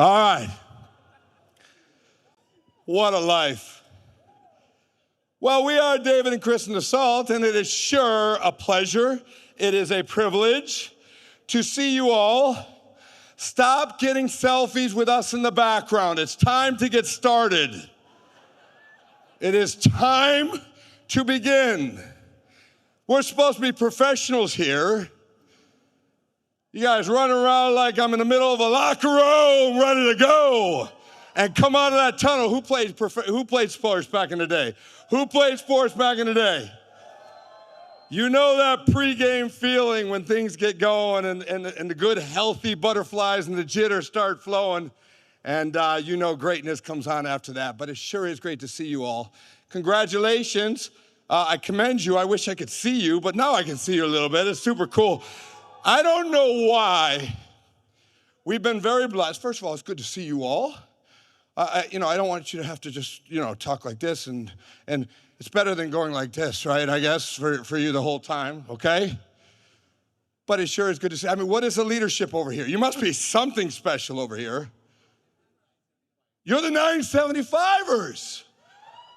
All right. What a life. Well, we are David and Kristen DeSalt, and it is sure a pleasure. It is a privilege to see you all. Stop getting selfies with us in the background. It's time to get started. It is time to begin. We're supposed to be professionals here. You guys running around like I'm in the middle of a locker room ready to go. And come out of that tunnel. Who played sports back in the day? Who played sports back in the day? You know that pregame feeling when things get going and the good, healthy butterflies and the jitters start flowing. And you know greatness comes on after that. But it sure is great to see you all. Congratulations. I commend you. I wish I could see you, but now I can see you a little bit. It's super cool. I don't know why. We've been very blessed. First of all, it's good to see you all. I don't want you to have to just, talk like this, and it's better than going like this, right, I guess, for you the whole time, okay? But it sure is good to see. I mean, what is the leadership over here? You must be something special over here. You're the 975ers.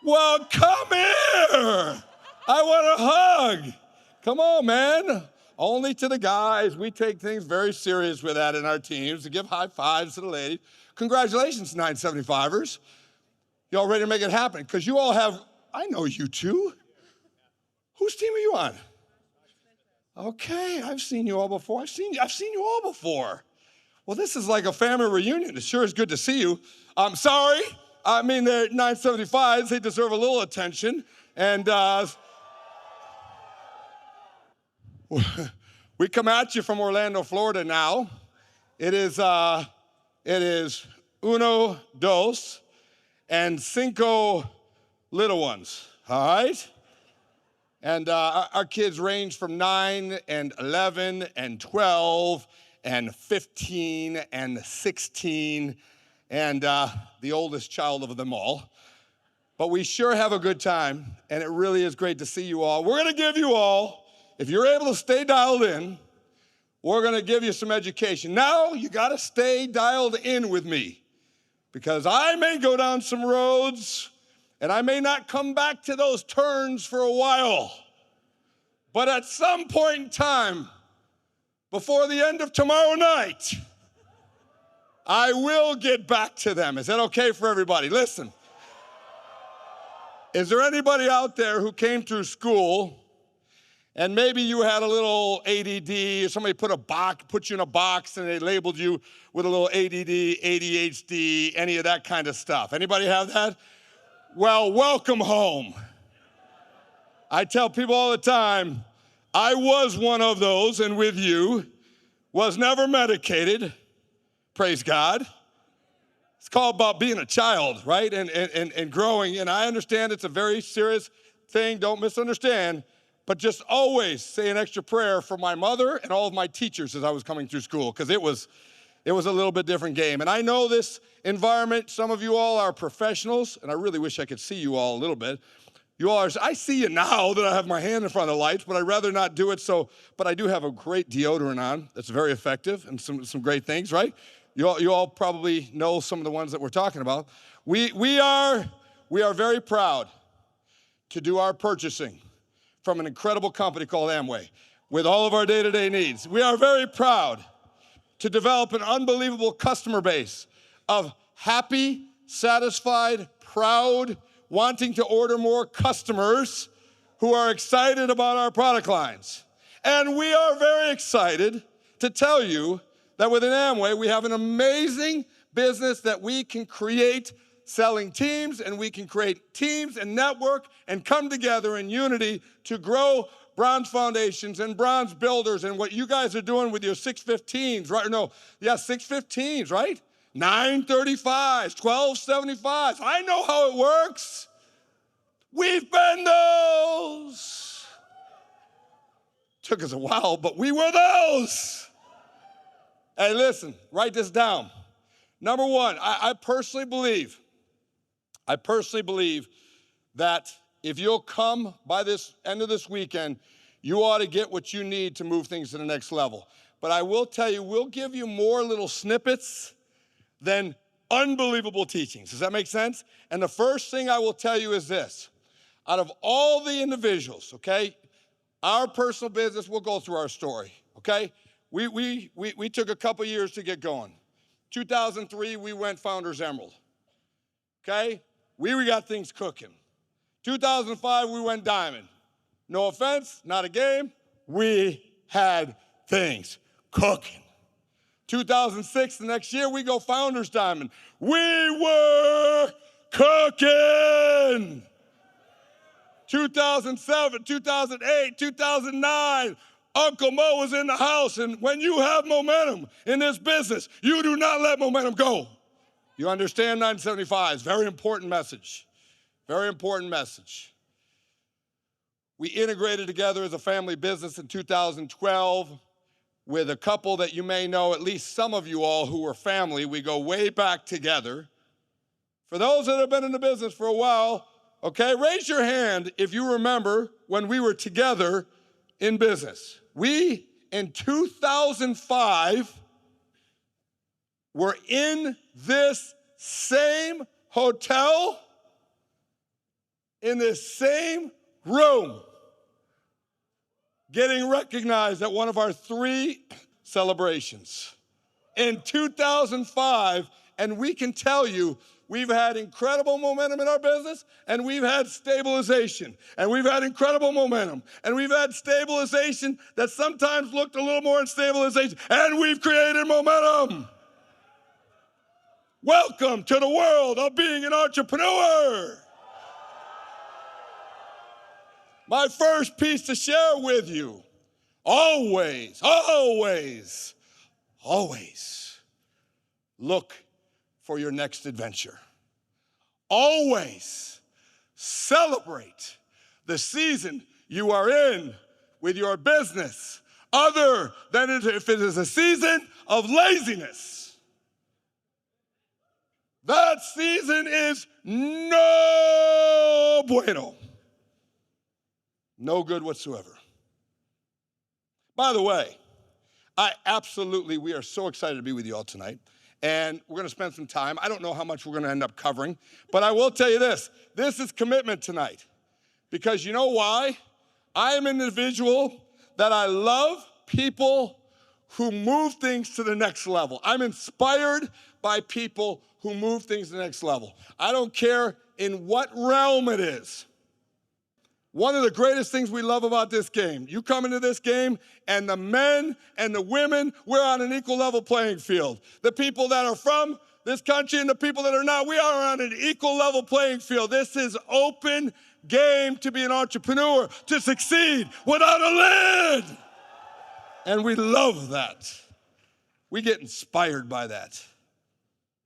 Well, come here. I want a hug. Come on, man. Only to the guys. We take things very serious with that in our teams, to give high fives to the ladies. Congratulations, 975ers. Y'all ready to make it happen? Because you all have, I know you two. Whose team are you on? Okay, I've seen you all before. I've seen you all before. Well, this is like a family reunion. It sure is good to see you. I'm sorry. I mean, they're 975s. They deserve a little attention. And we come at you from Orlando, Florida now. It is uno, dos, and cinco little ones, all right? And our kids range from 9 and 11 and 12 and 15 and 16 and the oldest child of them all. But we sure have a good time, and it really is great to see you all. We're going to give you all, if you're able to stay dialed in, we're going to give you some education. Now, you got to stay dialed in with me, because I may go down some roads, and I may not come back to those turns for a while. But at some point in time, before the end of tomorrow night, I will get back to them. Is that okay for everybody? Listen, is there anybody out there who came through school and maybe you had a little ADD, or somebody put you in a box and they labeled you with a little ADD, ADHD, any of that kind of stuff? Anybody have that? Well, welcome home. I tell people all the time, I was one of those, and with you, was never medicated, praise God. It's called about being a child, right, and growing, and I understand it's a very serious thing, don't misunderstand, but just always say an extra prayer for my mother and all of my teachers as I was coming through school, because it was a little bit different game. And I know this environment, some of you all are professionals, and I really wish I could see you all a little bit. You all are, I see you now that I have my hand in front of the lights, but I'd rather not do it but I do have a great deodorant on that's very effective and some great things, right? You all probably know some of the ones that we're talking about. We are very proud to do our purchasing from an incredible company called Amway with all of our day-to-day needs. We are very proud to develop an unbelievable customer base of happy, satisfied, proud, wanting to order more customers who are excited about our product lines. And we are very excited to tell you that within Amway, we have an amazing business that we can create selling teams, and we can create teams and network and come together in unity to grow bronze foundations and bronze builders, and what you guys are doing with your 615s, right? No, yeah, 615s, right? 935s, 1275s. I know how it works. We've been those. Took us a while, but we were those. Hey, listen, write this down. Number one, I personally believe that if you'll come by this end of this weekend, you ought to get what you need to move things to the next level. But I will tell you, we'll give you more little snippets than unbelievable teachings. Does that make sense? And the first thing I will tell you is this. Out of all the individuals, okay, our personal business, we'll go through our story, okay? We took a couple years to get going. 2003, we went Founders Emerald, okay? We got things cooking. 2005, we went Diamond. No offense, not a game. We had things cooking. 2006, the next year, we go Founders Diamond. We were cooking. 2007, 2008, 2009, Uncle Mo was in the house, and when you have momentum in this business, you do not let momentum go. You understand 975? It's a very important message. Very important message. We integrated together as a family business in 2012 with a couple that you may know, at least some of you all who are family. We go way back together. For those that have been in the business for a while, okay, raise your hand if you remember when we were together in business. We, in 2005, were in this same hotel, in this same room, getting recognized at one of our 3 celebrations in 2005, and we can tell you we've had incredible momentum in our business, and we've had stabilization, and we've had incredible momentum, and we've had stabilization that sometimes looked a little more in stabilization, and we've created momentum. Welcome to the world of being an entrepreneur. My first piece to share with you, always look for your next adventure. Always celebrate the season you are in with your business, other than if it is a season of laziness. That season is no bueno. No good whatsoever. By the way, we are so excited to be with you all tonight. And we're going to spend some time. I don't know how much we're going to end up covering, but I will tell you this. This is commitment tonight. Because you know why? I am an individual that I love people who move things to the next level. I'm inspired by people who move things to the next level. I don't care in what realm it is. One of the greatest things we love about this game, you come into this game and the men and the women, we're on an equal level playing field. The people that are from this country and the people that are not, we are on an equal level playing field. This is open game to be an entrepreneur, to succeed without a lid. And we love that. We get inspired by that.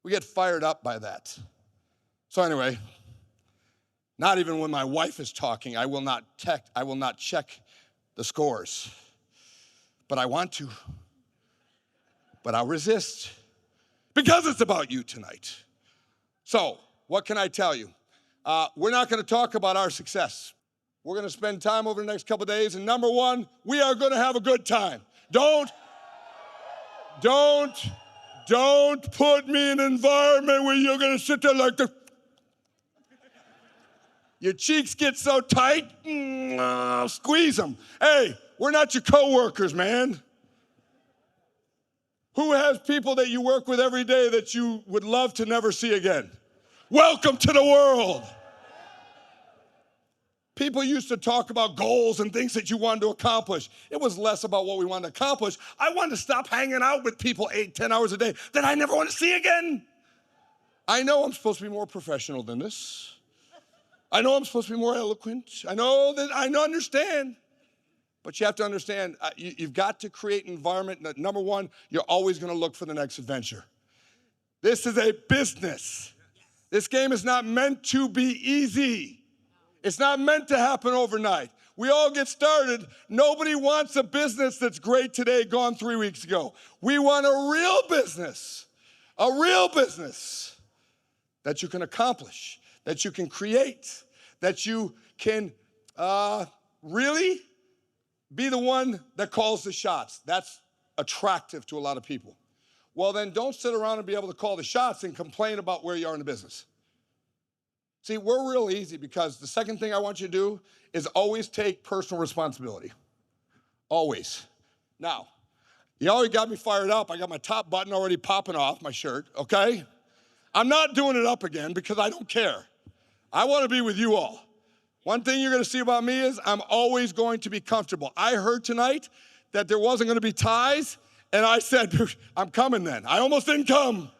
We get fired up by that. So anyway, not even when my wife is talking, I will not check the scores. But I want to. But I'll resist. Because it's about you tonight. So, what can I tell you? We're not going to talk about our success. We're going to spend time over the next couple of days. And number one, we are going to have a good time. Don't put me in an environment where you're going to sit there like this. Your cheeks get so tight, squeeze them. Hey, we're not your coworkers, man. Who has people that you work with every day that you would love to never see again? Welcome to the world. People used to talk about goals and things that you wanted to accomplish. It was less about what we wanted to accomplish. I wanted to stop hanging out with people 8-10 hours a day that I never want to see again. I know I'm supposed to be more professional than this. I know I'm supposed to be more eloquent. I understand. But you have to understand, you've got to create an environment that, number one, you're always going to look for the next adventure. This is a business. This game is not meant to be easy. It's not meant to happen overnight. We all get started. Nobody wants a business that's great today, gone 3 weeks ago. We want a real business that you can accomplish, that you can create, that you can really be the one that calls the shots. That's attractive to a lot of people. well, then don't sit around and be able to call the shots and complain about where you are in the business. See, we're real easy because the second thing I want you to do is always take personal responsibility. Always. Now, you already got me fired up. I got my top button already popping off my shirt, okay? I'm not doing it up again because I don't care. I want to be with you all. One thing you're going to see about me is I'm always going to be comfortable. I heard tonight that there wasn't going to be ties, and I said, I'm coming then. I almost didn't come.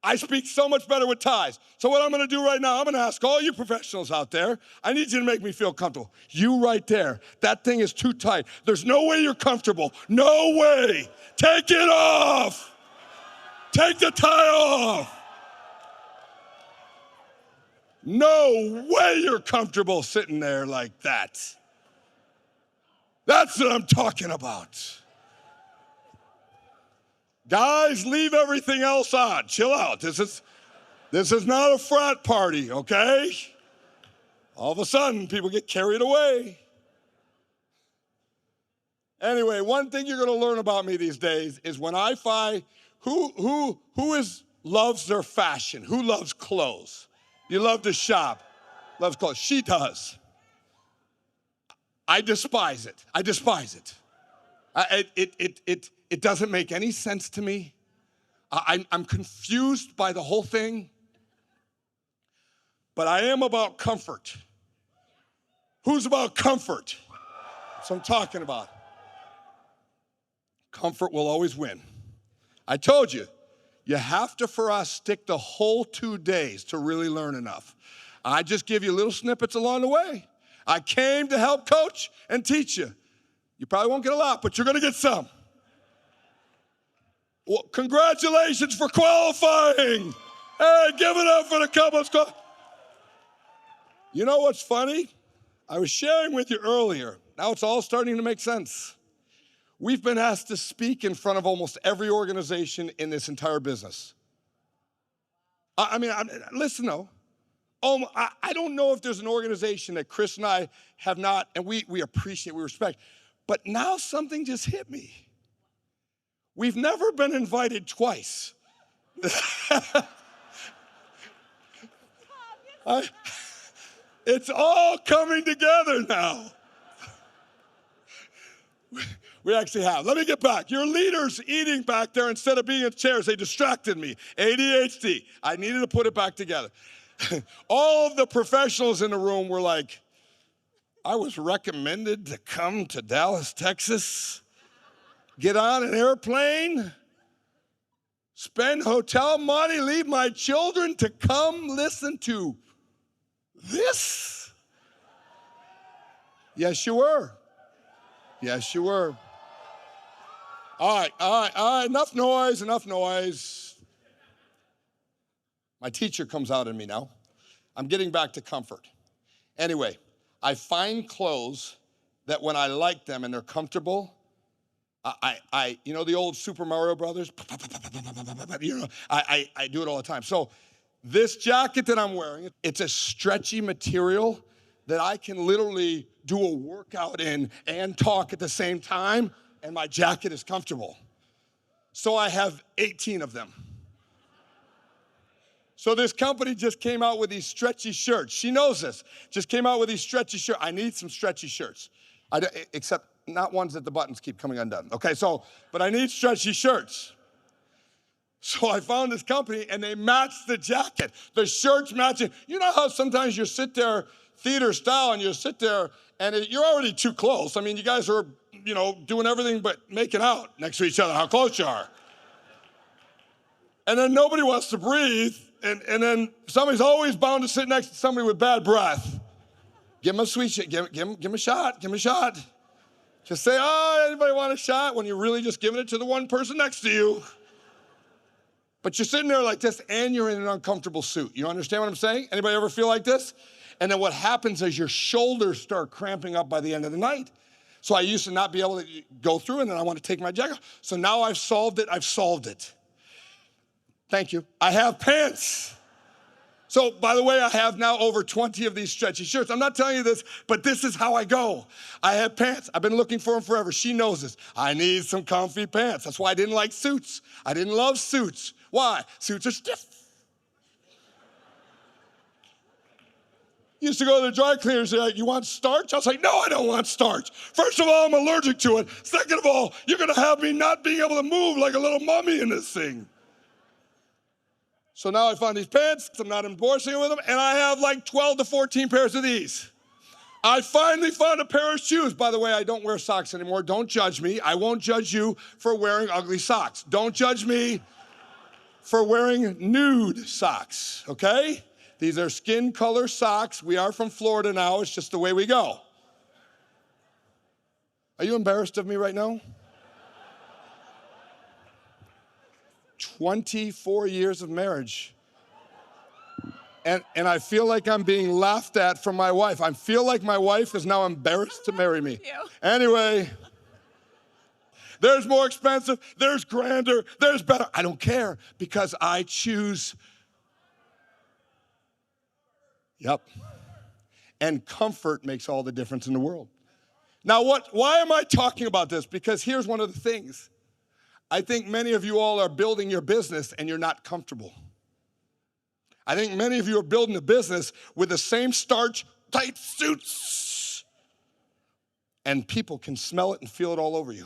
I speak so much better with ties. So what I'm going to do right now, I'm going to ask all you professionals out there, I need you to make me feel comfortable. You right there, that thing is too tight. There's no way you're comfortable. No way. Take it off. Take the tie off. No way you're comfortable sitting there like that. That's what I'm talking about. Guys, leave everything else on. Chill out. This is not a frat party, okay? All of a sudden, people get carried away. Anyway, one thing you're going to learn about me these days is when I find who loves their fashion, who loves clothes. You love to shop, loves clothes. She does. I despise it. I despise it. It doesn't make any sense to me. I'm confused by the whole thing. But I am about comfort. Who's about comfort? That's what I'm talking about. Comfort will always win. I told you, you have to, for us, stick the whole 2 days to really learn enough. I just give you little snippets along the way. I came to help coach and teach you. You probably won't get a lot, but you're going to get some. Well, congratulations for qualifying. Hey, give it up for the couples. You know what's funny? I was sharing with you earlier. Now it's all starting to make sense. We've been asked to speak in front of almost every organization in this entire business. Listen though. I don't know if there's an organization that Chris and I have not, and we appreciate, we respect, but now something just hit me. We've never been invited twice. It's all coming together now. We actually have. Let me get back. Your leaders eating back there instead of being in chairs, they distracted me. ADHD. I needed to put it back together. All of the professionals in the room were like, I was recommended to come to Dallas, Texas, get on an airplane, spend hotel money, leave my children to come listen to this? Yes, you were. Yes, you were. All right, enough noise. My teacher comes out in me now. I'm getting back to comfort. Anyway, I find clothes that when I like them and they're comfortable, you know the old Super Mario Brothers? You know, I do it all the time. So this jacket that I'm wearing, it's a stretchy material that I can literally do a workout in and talk at the same time, and my jacket is comfortable. So I have 18 of them. So this company just came out with these stretchy shirts. She knows this. Just came out with these stretchy shirts. I need some stretchy shirts, except not ones that the buttons keep coming undone. Okay, but I need stretchy shirts. So I found this company, and they matched the jacket. The shirts matching. You know how sometimes you sit there, theater style, and you sit there, and you're already too close. I mean, you guys are, doing everything but making out next to each other, how close you are. And then nobody wants to breathe, and then somebody's always bound to sit next to somebody with bad breath. Give them a sweet shot. Give them a shot. Give them a shot. Just say, anybody want a shot? When you're really just giving it to the one person next to you. But you're sitting there like this, and you're in an uncomfortable suit. You understand what I'm saying? Anybody ever feel like this? And then what happens is your shoulders start cramping up by the end of the night. So I used to not be able to go through, and then I want to take my jacket off. So now I've solved it. Thank you. I have pants. So, by the way, I have now over 20 of these stretchy shirts. I'm not telling you this, but this is how I go. I have pants. I've been looking for them forever. She knows this. I need some comfy pants. That's why I didn't like suits. I didn't love suits. Why? Suits are stiff. Used to go to the dry cleaners, they're like, you want starch? I was like, no, I don't want starch. First of all, I'm allergic to it. Second of all, you're gonna have me not being able to move like a little mummy in this thing. So now I found these pants, I'm not endorsing with them, and I have like 12 to 14 pairs of these. I finally found a pair of shoes. By the way, I don't wear socks anymore. Don't judge me. I won't judge you for wearing ugly socks. Don't judge me for wearing nude socks, okay? These are skin color socks. We are from Florida now. It's just the way we go. Are you embarrassed of me right now? 24 years of marriage. And I feel like I'm being laughed at from my wife. I feel like my wife is now embarrassed to marry me. Anyway, there's more expensive, there's grander, there's better. I don't care because I choose. Yep. And comfort makes all the difference in the world. Now, why am I talking about this? Because here's one of the things. I think many of you all are building your business and you're not comfortable. I think many of you are building a business with the same starch, tight suits, and people can smell it and feel it all over you.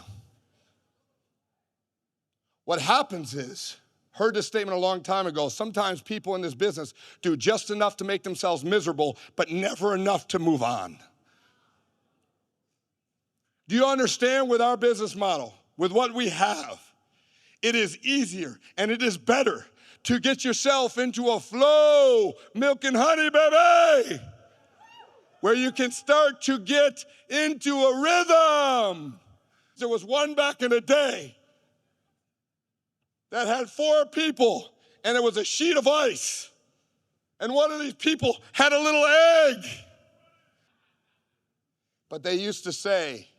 What happens is, heard this statement a long time ago, sometimes people in this business do just enough to make themselves miserable, but never enough to move on. Do you understand with our business model, with what we have, it is easier and it is better to get yourself into a flow, milk and honey, baby, where you can start to get into a rhythm. There was one back in the day that had 4 people, and it was a sheet of ice. And one of these people had a little egg. But they used to say,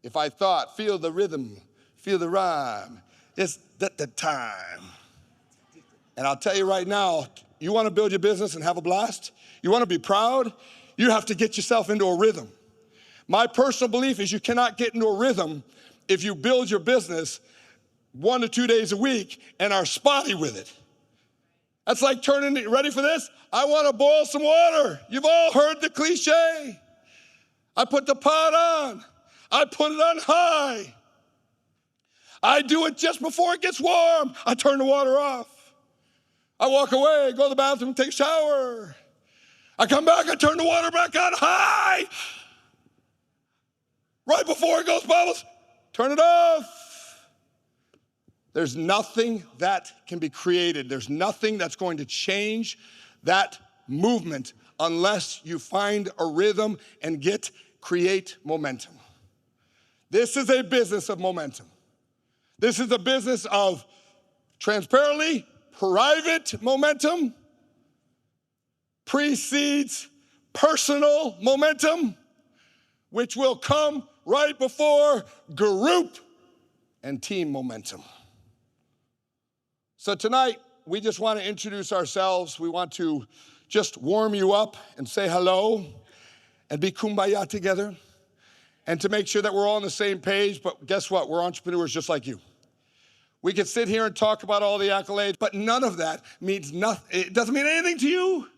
if I thought, feel the rhythm, feel the rhyme, it's the time. And I'll tell you right now, you want to build your business and have a blast? You want to be proud? You have to get yourself into a rhythm. My personal belief is you cannot get into a rhythm if you build your business 1 to 2 days a week and are spotty with it. That's like ready for this? I want to boil some water. You've all heard the cliche. I put the pot on. I put it on high. I do it just before it gets warm. I turn the water off. I walk away, go to the bathroom, take a shower. I come back, I turn the water back on high. Right before it goes bubbles, turn it off. There's nothing that can be created. There's nothing that's going to change that movement unless you find a rhythm and create momentum. This is a business of momentum. This is a business of transparently private momentum precedes personal momentum, which will come right before group and team momentum. So tonight, we just want to introduce ourselves. We want to just warm you up and say hello and be kumbaya together and to make sure that we're all on the same page. But guess what? We're entrepreneurs just like you. We could sit here and talk about all the accolades, but none of that means nothing. It doesn't mean anything to you.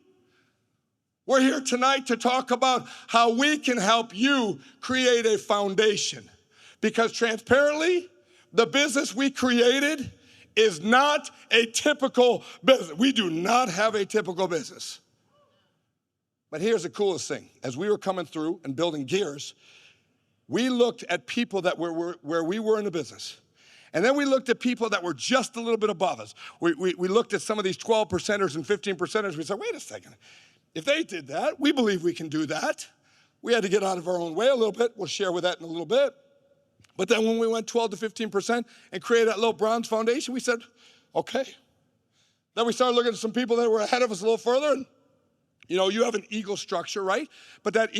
We're here tonight to talk about how we can help you create a foundation. Because transparently, the business we created is not a typical business. We do not have a typical business. But here's the coolest thing. As we were coming through and building gears, we looked at people that were where we were in the business. And then we looked at people that were just a little bit above us. We looked at some of these 12 percenters and 15 percenters. We said, wait a second. If they did that, we believe we can do that. We had to get out of our own way a little bit. We'll share with that in a little bit. But then when we went 12 to 15% and created that little bronze foundation, we said, okay. Then we started looking at some people that were ahead of us a little further. And, you know, you have an ego structure, right? But don't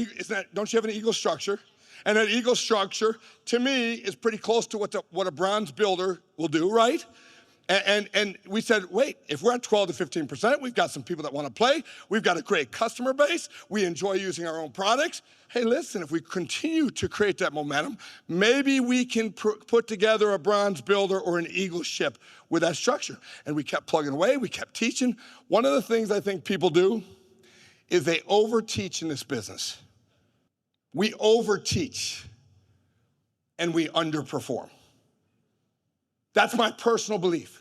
you have an ego structure? And that ego structure, to me, is pretty close to what a bronze builder will do, right? And we said, wait, if we're at 12 to 15%, we've got some people that want to play. We've got a great customer base. We enjoy using our own products. Hey, listen, if we continue to create that momentum, maybe we can put together a bronze builder or an eagle ship with that structure. And we kept plugging away. We kept teaching. One of the things I think people do is they overteach in this business. We overteach and we underperform. That's my personal belief.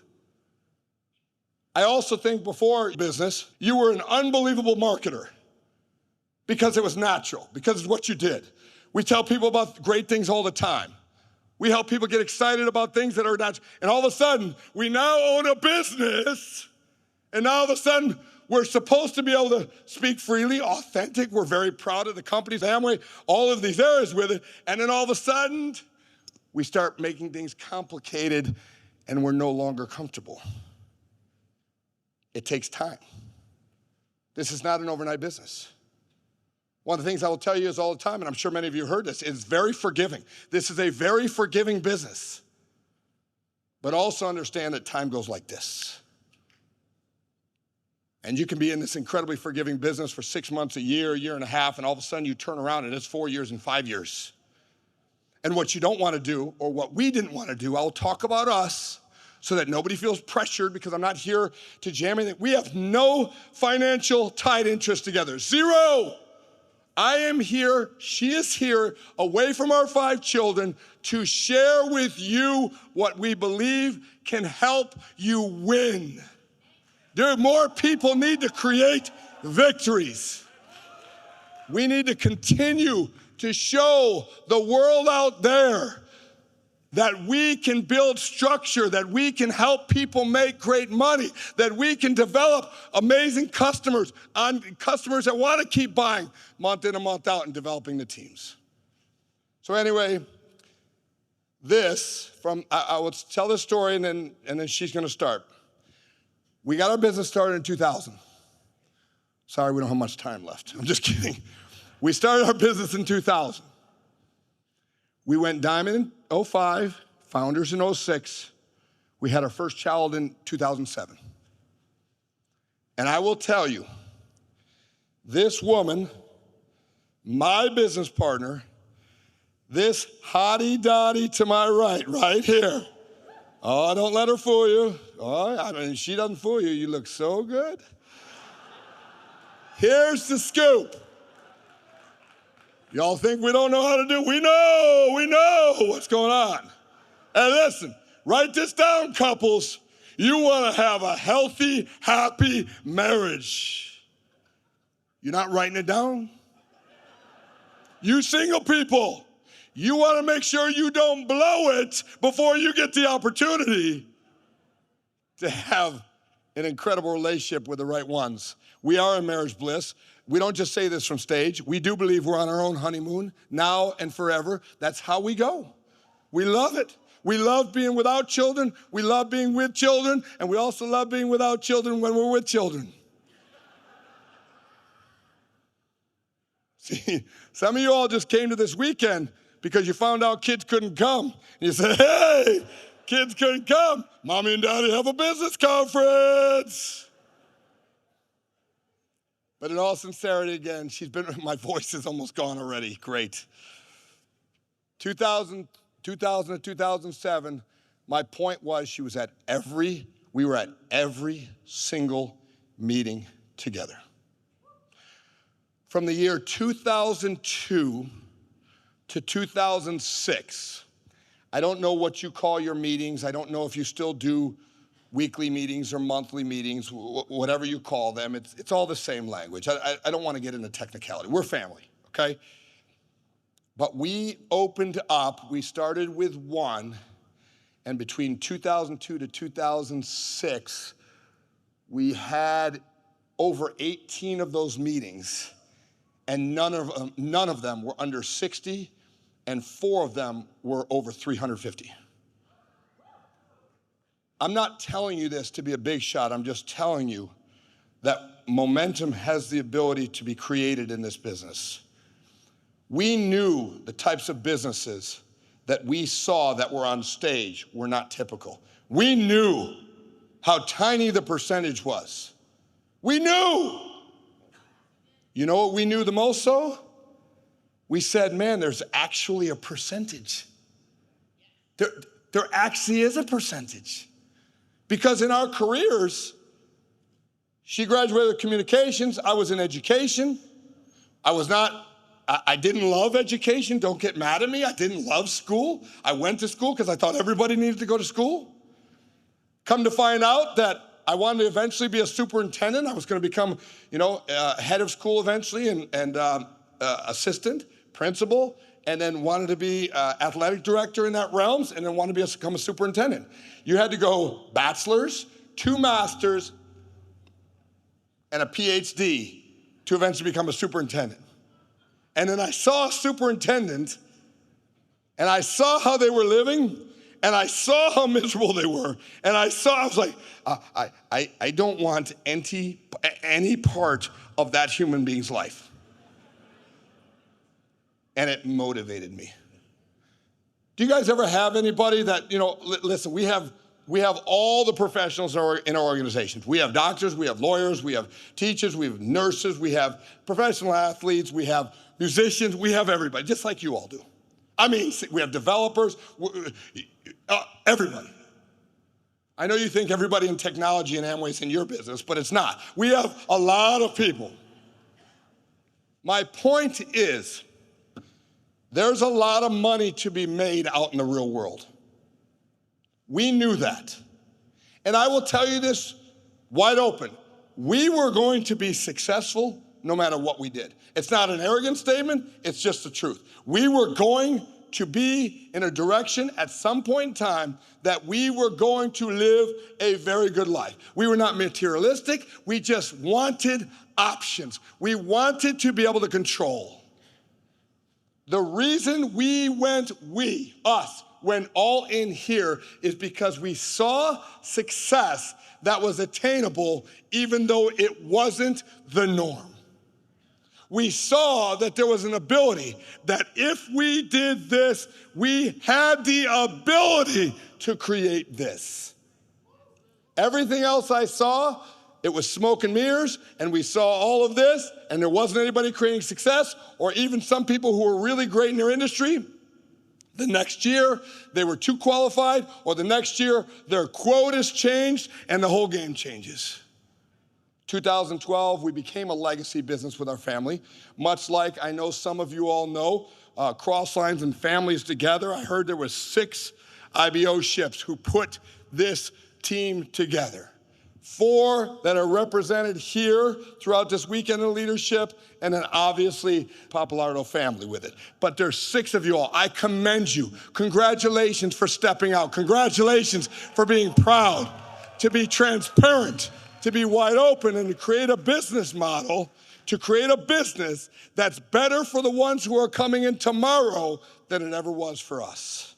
I also think before business, you were an unbelievable marketer because it was natural, because it's what you did. We tell people about great things all the time. We help people get excited about things that are natural. And all of a sudden, we now own a business, and now all of a sudden, we're supposed to be able to speak freely, authentic. We're very proud of the company, family, all of these areas with it. And then all of a sudden, we start making things complicated and we're no longer comfortable. It takes time. This is not an overnight business. One of the things I will tell you is all the time, and I'm sure many of you heard this, is very forgiving. This is a very forgiving business. But also understand that time goes like this. And you can be in this incredibly forgiving business for 6 months, a year and a half, and all of a sudden you turn around and it's 4 years and 5 years. And what you don't want to do, or what we didn't want to do, I'll talk about us so that nobody feels pressured, because I'm not here to jam anything. We have no financial tied interest together. Zero. I am here, she is here, away from our 5 children, to share with you what we believe can help you win. More people need to create victories. We need to continue to show the world out there that we can build structure, that we can help people make great money, that we can develop amazing customers that want to keep buying month in and month out and developing the teams. So anyway, I will tell this story and then she's going to start. We got our business started in 2000. Sorry, we don't have much time left. I'm just kidding. We started our business in 2000. We went diamond in 2005, founders in 2006. We had our first child in 2007. And I will tell you, this woman, my business partner, this hottie-dottie to my right here. Oh, don't let her fool you. Oh, she doesn't fool you. You look so good. Here's the scoop. Y'all think we don't know how to do? We know what's going on. And listen, write this down, couples. You want to have a healthy, happy marriage. You're not writing it down? You single people, you want to make sure you don't blow it before you get the opportunity to have an incredible relationship with the right ones. We are in marriage bliss. We don't just say this from stage. We do believe we're on our own honeymoon now and forever. That's how we go. We love it. We love being without children. We love being with children. And we also love being without children when we're with children. See, some of you all just came to this weekend because you found out kids couldn't come. And you said, hey, kids couldn't come. Mommy and Daddy have a business conference. But in all sincerity, again, my voice is almost gone already. Great. 2000 to 2007, my point was we were at every single meeting together. From the year 2002 to 2006, I don't know what you call your meetings. I don't know if you still do weekly meetings or monthly meetings, whatever you call them. It's all the same language. I don't want to get into technicality. We're family, okay? But we opened up, we started with 1, and between 2002 to 2006, we had over 18 of those meetings, and none of them were under 60, and 4 of them were over 350. I'm not telling you this to be a big shot. I'm just telling you that momentum has the ability to be created in this business. We knew the types of businesses that we saw that were on stage were not typical. We knew how tiny the percentage was. We knew. You know what we knew the most so? We said, man, there's actually a percentage. There actually is a percentage. Because in our careers, she graduated with communications, I was in education. I didn't love education, don't get mad at me. I didn't love school. I went to school because I thought everybody needed to go to school. Come to find out that I wanted to eventually be a superintendent. I was going to become, head of school eventually and assistant, principal, and then wanted to be athletic director in that realms, and then wanted to become a superintendent. You had to go bachelor's, 2 masters, and a PhD to eventually become a superintendent. And then I saw a superintendent, and I saw how they were living, and I saw how miserable they were, and I was like, I don't want any part of that human being's life. And it motivated me. Do you guys ever have anybody that, listen, we have all the professionals in our organizations. We have doctors, we have lawyers, we have teachers, we have nurses, we have professional athletes, we have musicians, we have everybody, just like you all do. I mean, we have developers, everybody. I know you think everybody in technology and Amway is in your business, but it's not. We have a lot of people. My point is, there's a lot of money to be made out in the real world. We knew that. And I will tell you this wide open. We were going to be successful no matter what we did. It's not an arrogant statement, it's just the truth. We were going to be in a direction at some point in time that we were going to live a very good life. We were not materialistic, we just wanted options. We wanted to be able to control. The reason we went all in here is because we saw success that was attainable even though it wasn't the norm. We saw that there was an ability that if we did this, we had the ability to create this. Everything else I saw, it was smoke and mirrors, and we saw all of this, and there wasn't anybody creating success, or even some people who were really great in their industry. The next year, they were too qualified, or the next year, their quotas changed, and the whole game changes. 2012, we became a legacy business with our family, much like I know some of you all know, Crosslines and Families Together. I heard there were 6 IBO ships who put this team together. 4 that are represented here throughout this weekend of leadership, and then obviously Papalardo family with it. But there's 6 of you all. I commend you. Congratulations for stepping out. Congratulations for being proud, to be transparent, to be wide open, and to create a business model, to create a business that's better for the ones who are coming in tomorrow than it ever was for us.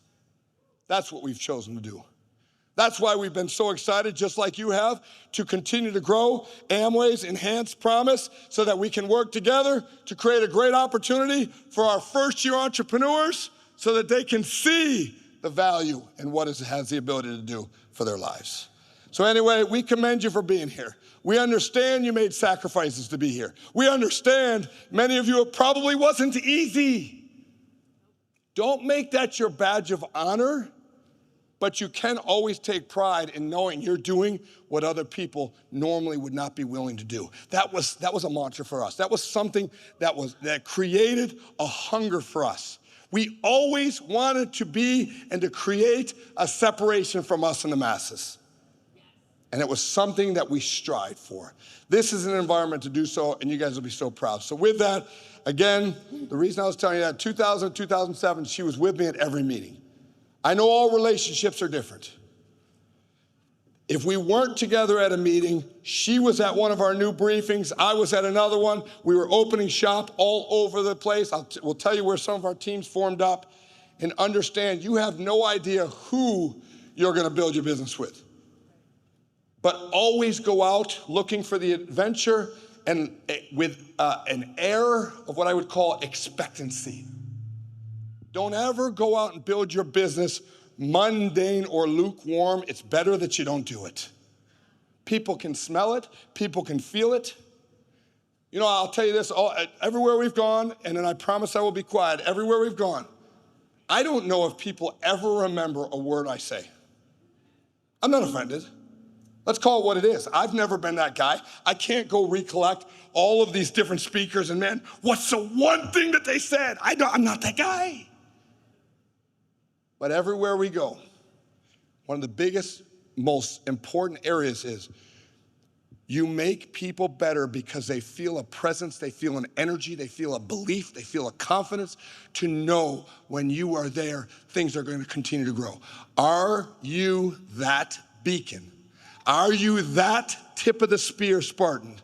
That's what we've chosen to do. That's why we've been so excited, just like you have, to continue to grow Amway's Enhanced Promise so that we can work together to create a great opportunity for our first-year entrepreneurs so that they can see the value and what it has the ability to do for their lives. So anyway, we commend you for being here. We understand you made sacrifices to be here. We understand many of you, it probably wasn't easy. Don't make that your badge of honor. But you can always take pride in knowing you're doing what other people normally would not be willing to do. That was a mantra for us. That was something that created a hunger for us. We always wanted to be and to create a separation from us and the masses. And it was something that we strived for. This is an environment to do so, and you guys will be so proud. So with that, again, the reason I was telling you that, 2000, 2007, she was with me at every meeting. I know all relationships are different. If we weren't together at a meeting, she was at one of our new briefings, I was at another one. We were opening shop all over the place. We'll tell you where some of our teams formed up. And understand, you have no idea who you're gonna build your business with. But always go out looking for the adventure and with an air of what I would call expectancy. Don't ever go out and build your business mundane or lukewarm. It's better that you don't do it. People can smell it. People can feel it. You know, I'll tell you this, everywhere we've gone, and then I promise I will be quiet, everywhere we've gone, I don't know if people ever remember a word I say. I'm not offended. Let's call it what it is. I've never been that guy. I can't go recollect all of these different speakers and man, what's the one thing that they said? I'm not that guy. But everywhere we go, one of the biggest, most important areas is you make people better because they feel a presence, they feel an energy, they feel a belief, they feel a confidence to know when you are there, things are going to continue to grow. Are you that beacon? Are you that tip of the spear Spartan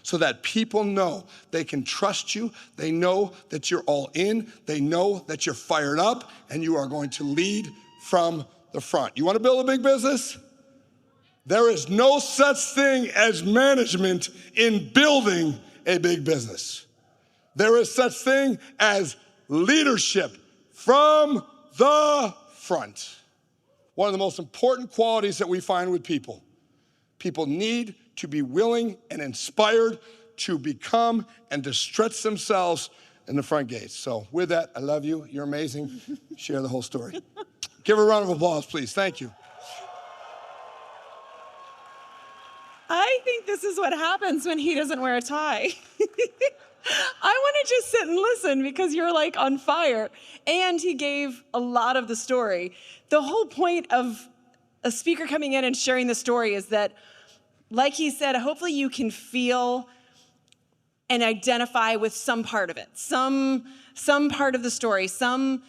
so that people know they can trust you, they know that you're all in, they know that you're fired up, and you are going to lead from the front? You want to build a big business? There is no such thing as management in building a big business. There is such thing as leadership from the front. One of the most important qualities that we find with people. People need to be willing and inspired to become and to stretch themselves in the front gates. So with that, I love you. You're amazing. Share the whole story. Give her a round of applause, please. Thank you. I think this is what happens when he doesn't wear a tie. I want to just sit and listen because you're like on fire. And he gave a lot of the story. The whole point of a speaker coming in and sharing the story is that, like he said, hopefully you can feel and identify with some part of it, some part of the story, some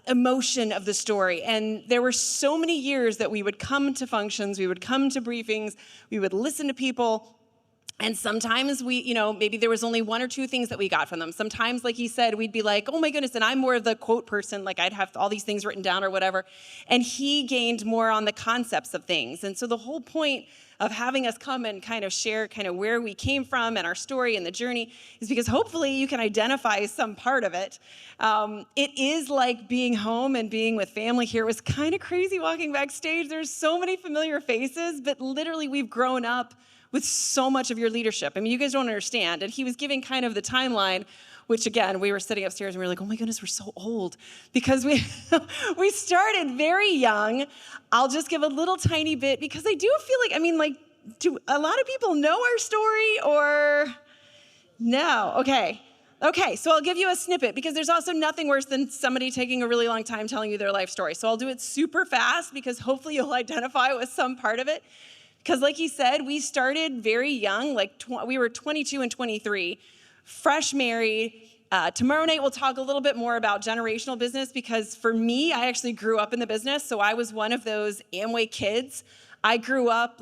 emotion of the story. And there were so many years that we would come to functions, we would come to briefings, we would listen to people, and sometimes we, maybe there was only one or two things that we got from them. Sometimes, like he said, we'd be like, oh my goodness, and I'm more of the quote person, like I'd have all these things written down or whatever. And he gained more on the concepts of things. And so the whole point of having us come and kind of share kind of where we came from and our story and the journey is because hopefully you can identify some part of it. It is like being home and being with family here. It was kind of crazy walking backstage. There's so many familiar faces, but literally we've grown up with so much of your leadership. I mean, you guys don't understand. And he was giving kind of the timeline, which again, we were sitting upstairs and we were like, oh my goodness, we're so old. Because we started very young. I'll just give a little tiny bit because I do feel like, do a lot of people know our story or no? Okay, so I'll give you a snippet because there's also nothing worse than somebody taking a really long time telling you their life story. So I'll do it super fast because hopefully you'll identify with some part of it. Because like he said, we started very young, we were 22 and 23, fresh married. Tomorrow night we'll talk a little bit more about generational business because for me, I actually grew up in the business. So I was one of those Amway kids. I grew up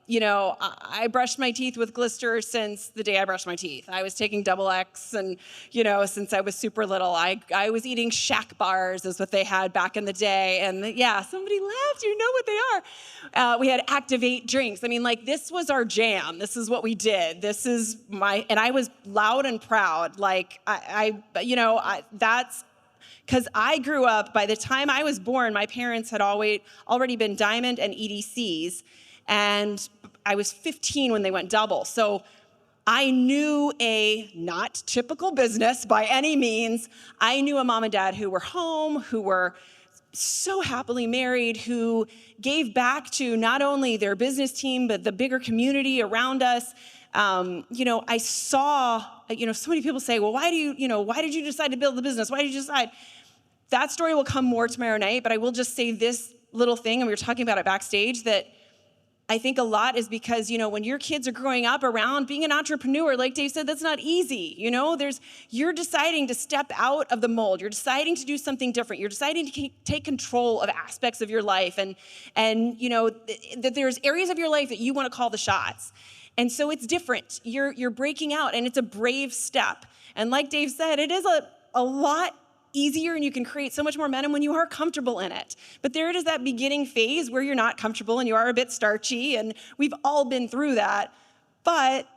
I brushed my teeth with Glister since the day I brushed my teeth. I was taking Double X and, since I was super little. I was eating Shack bars is what they had back in the day. And yeah, somebody laughed, you know what they are. We had Activate drinks. I mean, this was our jam. This is what we did. And I was loud and proud. That's because I grew up, by the time I was born, my parents had already been Diamond and EDCs. And I was 15 when they went double. So I knew a not typical business by any means. I knew a mom and dad who were home, who were so happily married, who gave back to not only their business team, but the bigger community around us. I saw, so many people say, well, why did you decide to build the business? Why did you decide? That story will come more tomorrow night, but I will just say this little thing, and we were talking about it backstage, that I think a lot is because, when your kids are growing up around being an entrepreneur, like Dave said, that's not easy. You're deciding to step out of the mold. You're deciding to do something different. You're deciding to take control of aspects of your life. And that there's areas of your life that you want to call the shots. And so it's different. You're breaking out and it's a brave step. And like Dave said, it is a lot easier and you can create so much more momentum when you are comfortable in it. But there it is, that beginning phase where you're not comfortable and you are a bit starchy, and we've all been through that. But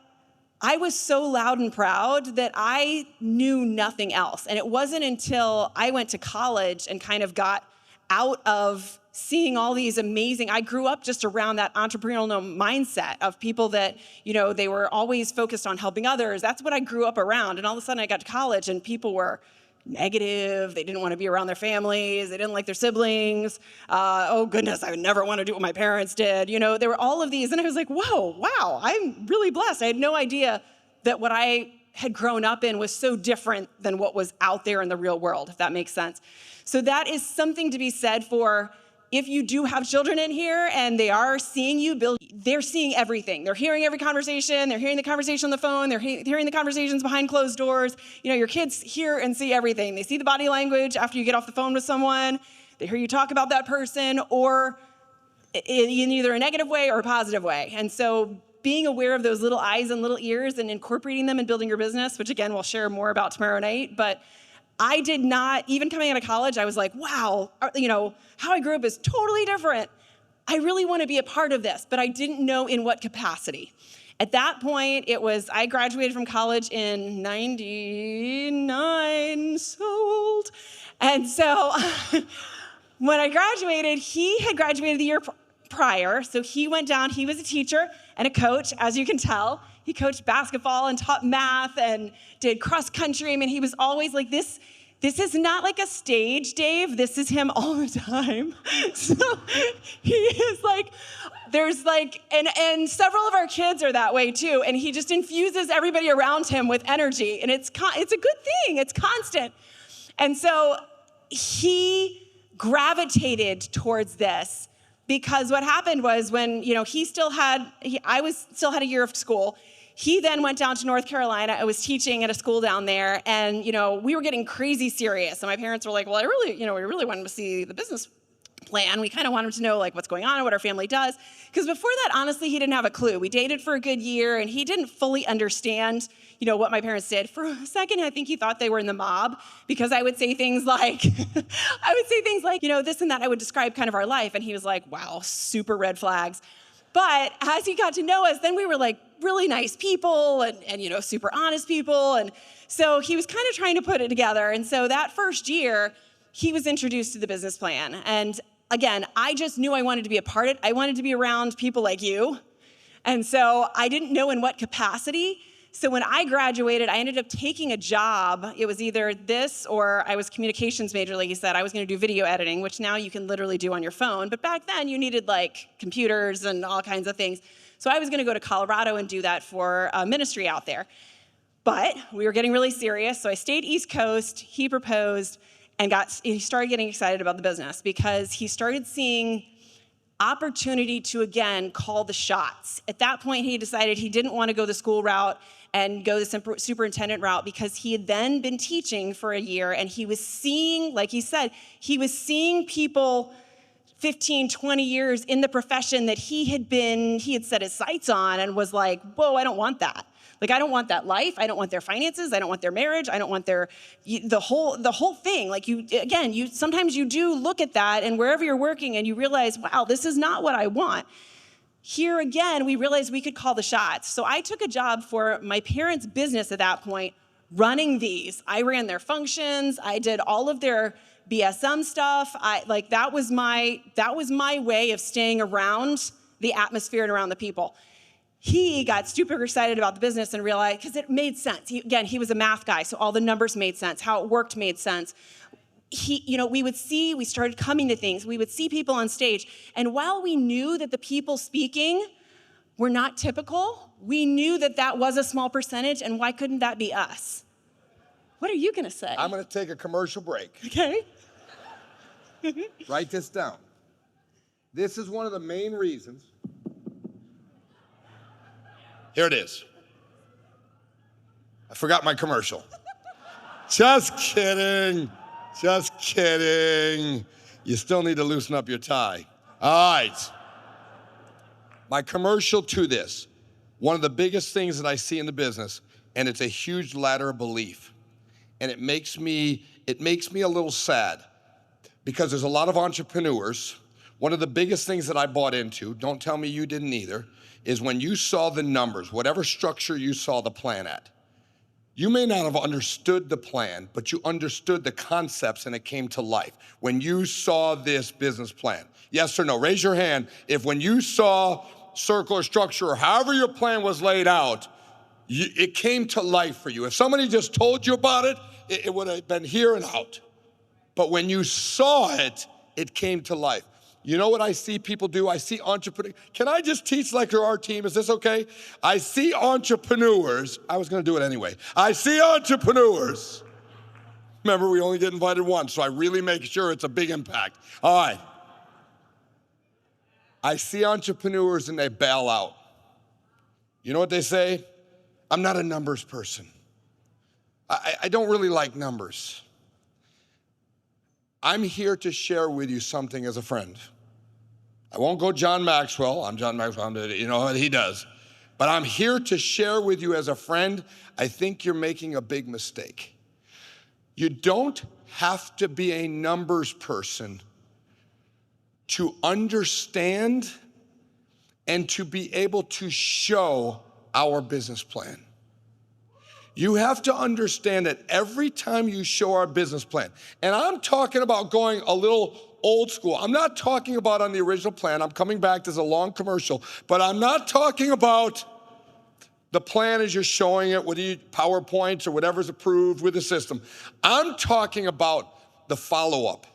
I was so loud and proud that I knew nothing else. And it wasn't until I went to college and kind of got out of seeing all these amazing, I grew up just around that entrepreneurial mindset of people that, they were always focused on helping others. That's what I grew up around. And all of a sudden I got to college and people were negative. They didn't want to be around their families. They didn't like their siblings. Oh goodness, I would never want to do what my parents did. There were all of these. And I was like, whoa, wow, I'm really blessed. I had no idea that what I had grown up in was so different than what was out there in the real world, if that makes sense. So that is something to be said for if you do have children in here and they are seeing you build, they're seeing everything. They're hearing every conversation. They're hearing the conversation on the phone. They're hearing the conversations behind closed doors. Your kids hear and see everything. They see the body language after you get off the phone with someone. They hear you talk about that person, or in either a negative way or a positive way. And so being aware of those little eyes and little ears and incorporating them in building your business, which again, we'll share more about tomorrow night, but I did not, even coming out of college, I was like, wow, how I grew up is totally different. I really want to be a part of this, but I didn't know in what capacity. At that point, I graduated from college in 99, so old. And so when I graduated, he had graduated the year prior. So he went down, he was a teacher and a coach, as you can tell. He coached basketball and taught math and did cross country. I mean, he was always like, this is not like a stage, Dave. This is him all the time. So he is like, there's like, and several of our kids are that way too. And he just infuses everybody around him with energy. And it's a good thing. It's constant. And so he gravitated towards this because what happened was when, I still had a year of school. He then went down to North Carolina. I was teaching at a school down there, and we were getting crazy serious. And my parents were like, "Well, we really wanted to see the business plan. We kind of wanted to know like what's going on and what our family does." Because before that, honestly, he didn't have a clue. We dated for a good year, and he didn't fully understand, what my parents did. For a second, I think he thought they were in the mob because I would say things like, this and that. I would describe kind of our life, and he was like, "Wow, super red flags." But as he got to know us, then we were like really nice people and super honest people. And so he was kind of trying to put it together. And so that first year, he was introduced to the business plan. And again, I just knew I wanted to be a part of it. I wanted to be around people like you. And so I didn't know in what capacity. So when I graduated, I ended up taking a job. It was either this or I was communications major, like you said. I was going to do video editing, which now you can literally do on your phone. But back then, you needed like computers and all kinds of things. So I was going to go to Colorado and do that for a ministry out there. But we were getting really serious, so I stayed East Coast. He proposed and he started getting excited about the business because he started seeing opportunity to, again, call the shots. At that point, he decided he didn't want to go the school route and go the superintendent route because he had then been teaching for a year and he was seeing, like he said, he was seeing people 15, 20 years in the profession that he had set his sights on and was like, whoa, I don't want that. Like, I don't want that life. I don't want their finances. I don't want their marriage. I don't want the whole thing. Like sometimes you do look at that and wherever you're working and you realize, wow, this is not what I want. Here again, we realized we could call the shots. So I took a job for my parents' business at that point, running these. I ran their functions. I did all of their BSM stuff. That was my way of staying around the atmosphere and around the people. He got super excited about the business and realized, because it made sense. He was a math guy, so all the numbers made sense. How it worked made sense. We started coming to things. We would see people on stage. And while we knew that the people speaking were not typical, we knew that that was a small percentage, and why couldn't that be us? What are you going to say? I'm going to take a commercial break. Okay. Write this down. This is one of the main reasons. Here it is. I forgot my commercial. Just kidding. Just kidding. You still need to loosen up your tie. All right. My commercial to this. One of the biggest things that I see in the business, and it's a huge ladder of belief. And it makes me a little sad because there's a lot of entrepreneurs. One of the biggest things that I bought into, don't tell me you didn't either, is when you saw the numbers, whatever structure you saw the plan at, You may not have understood the plan, but you understood the concepts and it came to life when you saw this business plan. Yes or no? Raise your hand if when you saw circle or structure or however your plan was laid out, it came to life for you. If somebody just told you about it, it would have been here and out. But when you saw it, it came to life. You know what I see people do? I see entrepreneurs. Can I just teach like you're our team? Is this okay? I see entrepreneurs. I was going to do it anyway. I see entrepreneurs. Remember, we only get invited once, so I really make sure it's a big impact. All right. I see entrepreneurs and they bail out. You know what they say? I'm not a numbers person. I don't really like numbers. I'm here to share with you something as a friend. I won't go John Maxwell. I'm John Maxwell. You know what he does. But I'm here to share with you as a friend. I think you're making a big mistake. You don't have to be a numbers person to understand and to be able to show our business plan. You have to understand that every time you show our business plan, and I'm talking about going a little old school. I'm not talking about on the original plan. I'm coming back to a long commercial, but I'm not talking about the plan as you're showing it with the PowerPoints or whatever's approved with the system. I'm talking about the follow-up.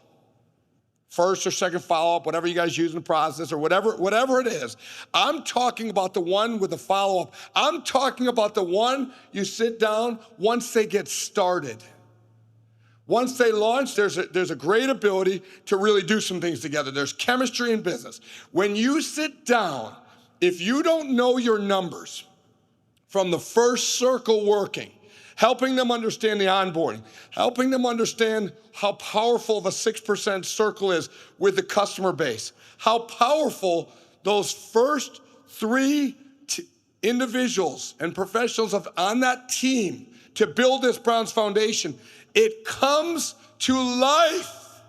First or second follow-up, whatever you guys use in the process or whatever it is. I'm talking about the one with the follow-up. I'm talking about the one you sit down once they get started. Once they launch, there's a great ability to really do some things together. There's chemistry in business. When you sit down, if you don't know your numbers from the first circle working, helping them understand the onboarding, helping them understand how powerful of a 6% circle is with the customer base, how powerful those first three individuals and professionals on that team to build this Browns foundation, it comes to life.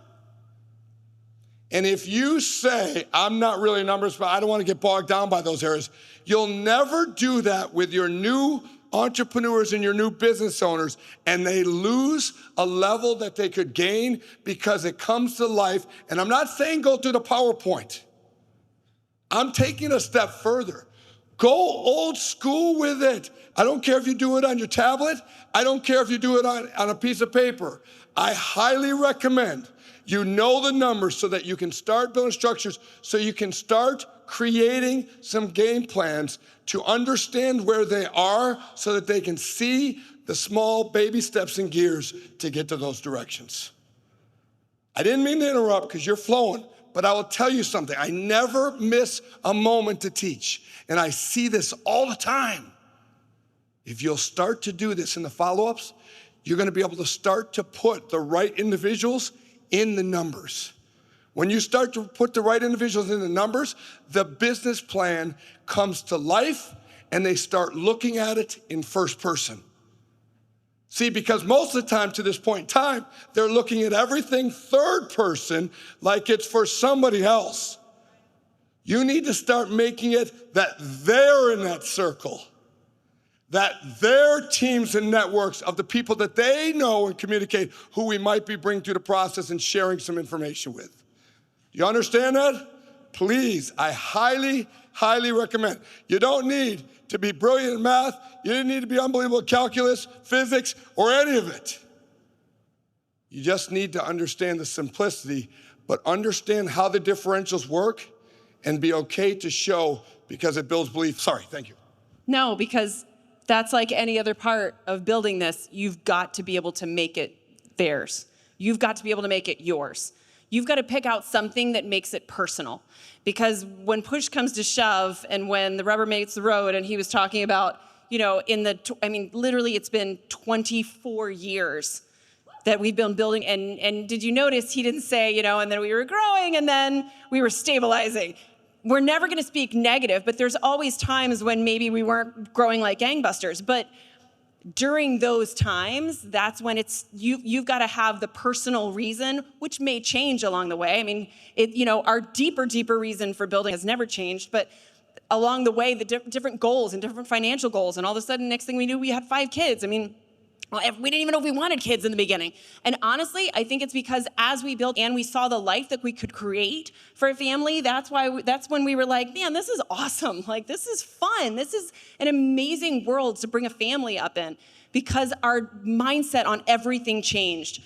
And if you say, I'm not really a numbers, but I don't want to get bogged down by those areas, you'll never do that with your new entrepreneurs and your new business owners, and they lose a level that they could gain because it comes to life. And I'm not saying go through the PowerPoint. I'm taking a step further. Go old school with it. I don't care if you do it on your tablet. I don't care if you do it on a piece of paper. I highly recommend you know the numbers so that you can start building structures, so you can start creating some game plans to understand where they are so that they can see the small baby steps and gears to get to those directions. I didn't mean to interrupt because you're flowing, but I will tell you something. I never miss a moment to teach, and I see this all the time. If you'll start to do this in the follow-ups, you're going to be able to start to put the right individuals in the numbers. When you start to put the right individuals in the numbers, the business plan comes to life and they start looking at it in first person. See, because most of the time to this point in time, they're looking at everything third person like it's for somebody else. You need to start making it that they're in that circle, that their teams and networks of the people that they know and communicate who we might be bringing through the process and sharing some information with. You understand that? Please, I highly, highly recommend. You don't need to be brilliant in math. You didn't need to be unbelievable at calculus, physics, or any of it. You just need to understand the simplicity, but understand how the differentials work and be okay to show because it builds belief. Sorry, thank you. No, because that's like any other part of building this. You've got to be able to make it theirs. You've got to be able to make it yours. You've got to pick out something that makes it personal. Because when push comes to shove and when the rubber meets the road, and he was talking about, literally it's been 24 years that we've been building. And did you notice he didn't say, and then we were growing and then we were stabilizing. We're never going to speak negative, but there's always times when maybe we weren't growing like gangbusters. But during those times, that's when you've got to have the personal reason, which may change along the way. Our deeper reason for building has never changed, but along the way, the different goals and different financial goals, and all of a sudden, next thing we knew, we had 5 kids. We didn't even know if we wanted kids in the beginning. And honestly, I think it's because as we built and we saw the life that we could create for a family, that's when we were like, man, this is awesome. Like, this is fun. This is an amazing world to bring a family up in, because our mindset on everything changed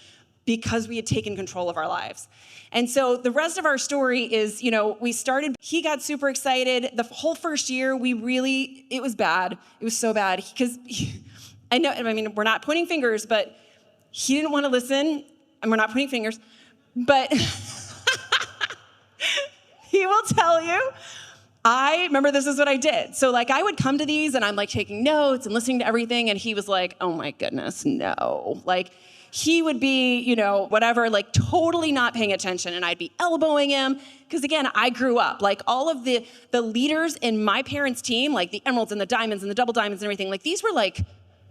because we had taken control of our lives. And so the rest of our story is, we started, he got super excited. The whole first year, it was bad. It was so bad because we're not pointing fingers, but he didn't want to listen, and we're not pointing fingers, but he will tell you, I remember this is what I did. So I would come to these and I'm taking notes and listening to everything, and he was like, oh my goodness, no. He would be, whatever, totally not paying attention, and I'd be elbowing him. Because again, I grew up, all of the leaders in my parents' team, the emeralds and the diamonds and the double diamonds and everything, these were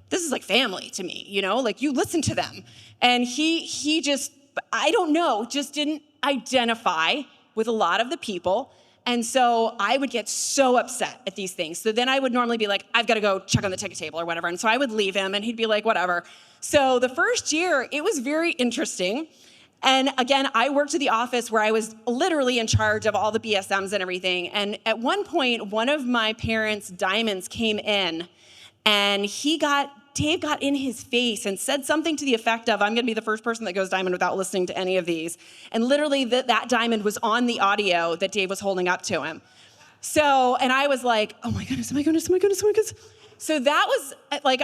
this is family to me, you listen to them. And he just, I don't know, just didn't identify with a lot of the people. And so I would get so upset at these things. So then I would normally be like, I've got to go check on the ticket table or whatever. And so I would leave him and he'd be like, whatever. So the first year, it was very interesting. And again, I worked at the office where I was literally in charge of all the BSMs and everything. And at one point, one of my parents' diamonds came in, and Dave got in his face and said something to the effect of, I'm going to be the first person that goes diamond without listening to any of these. And literally that diamond was on the audio that Dave was holding up to him. So, and I was like, oh my goodness, oh my goodness, oh my goodness, oh my goodness. So that was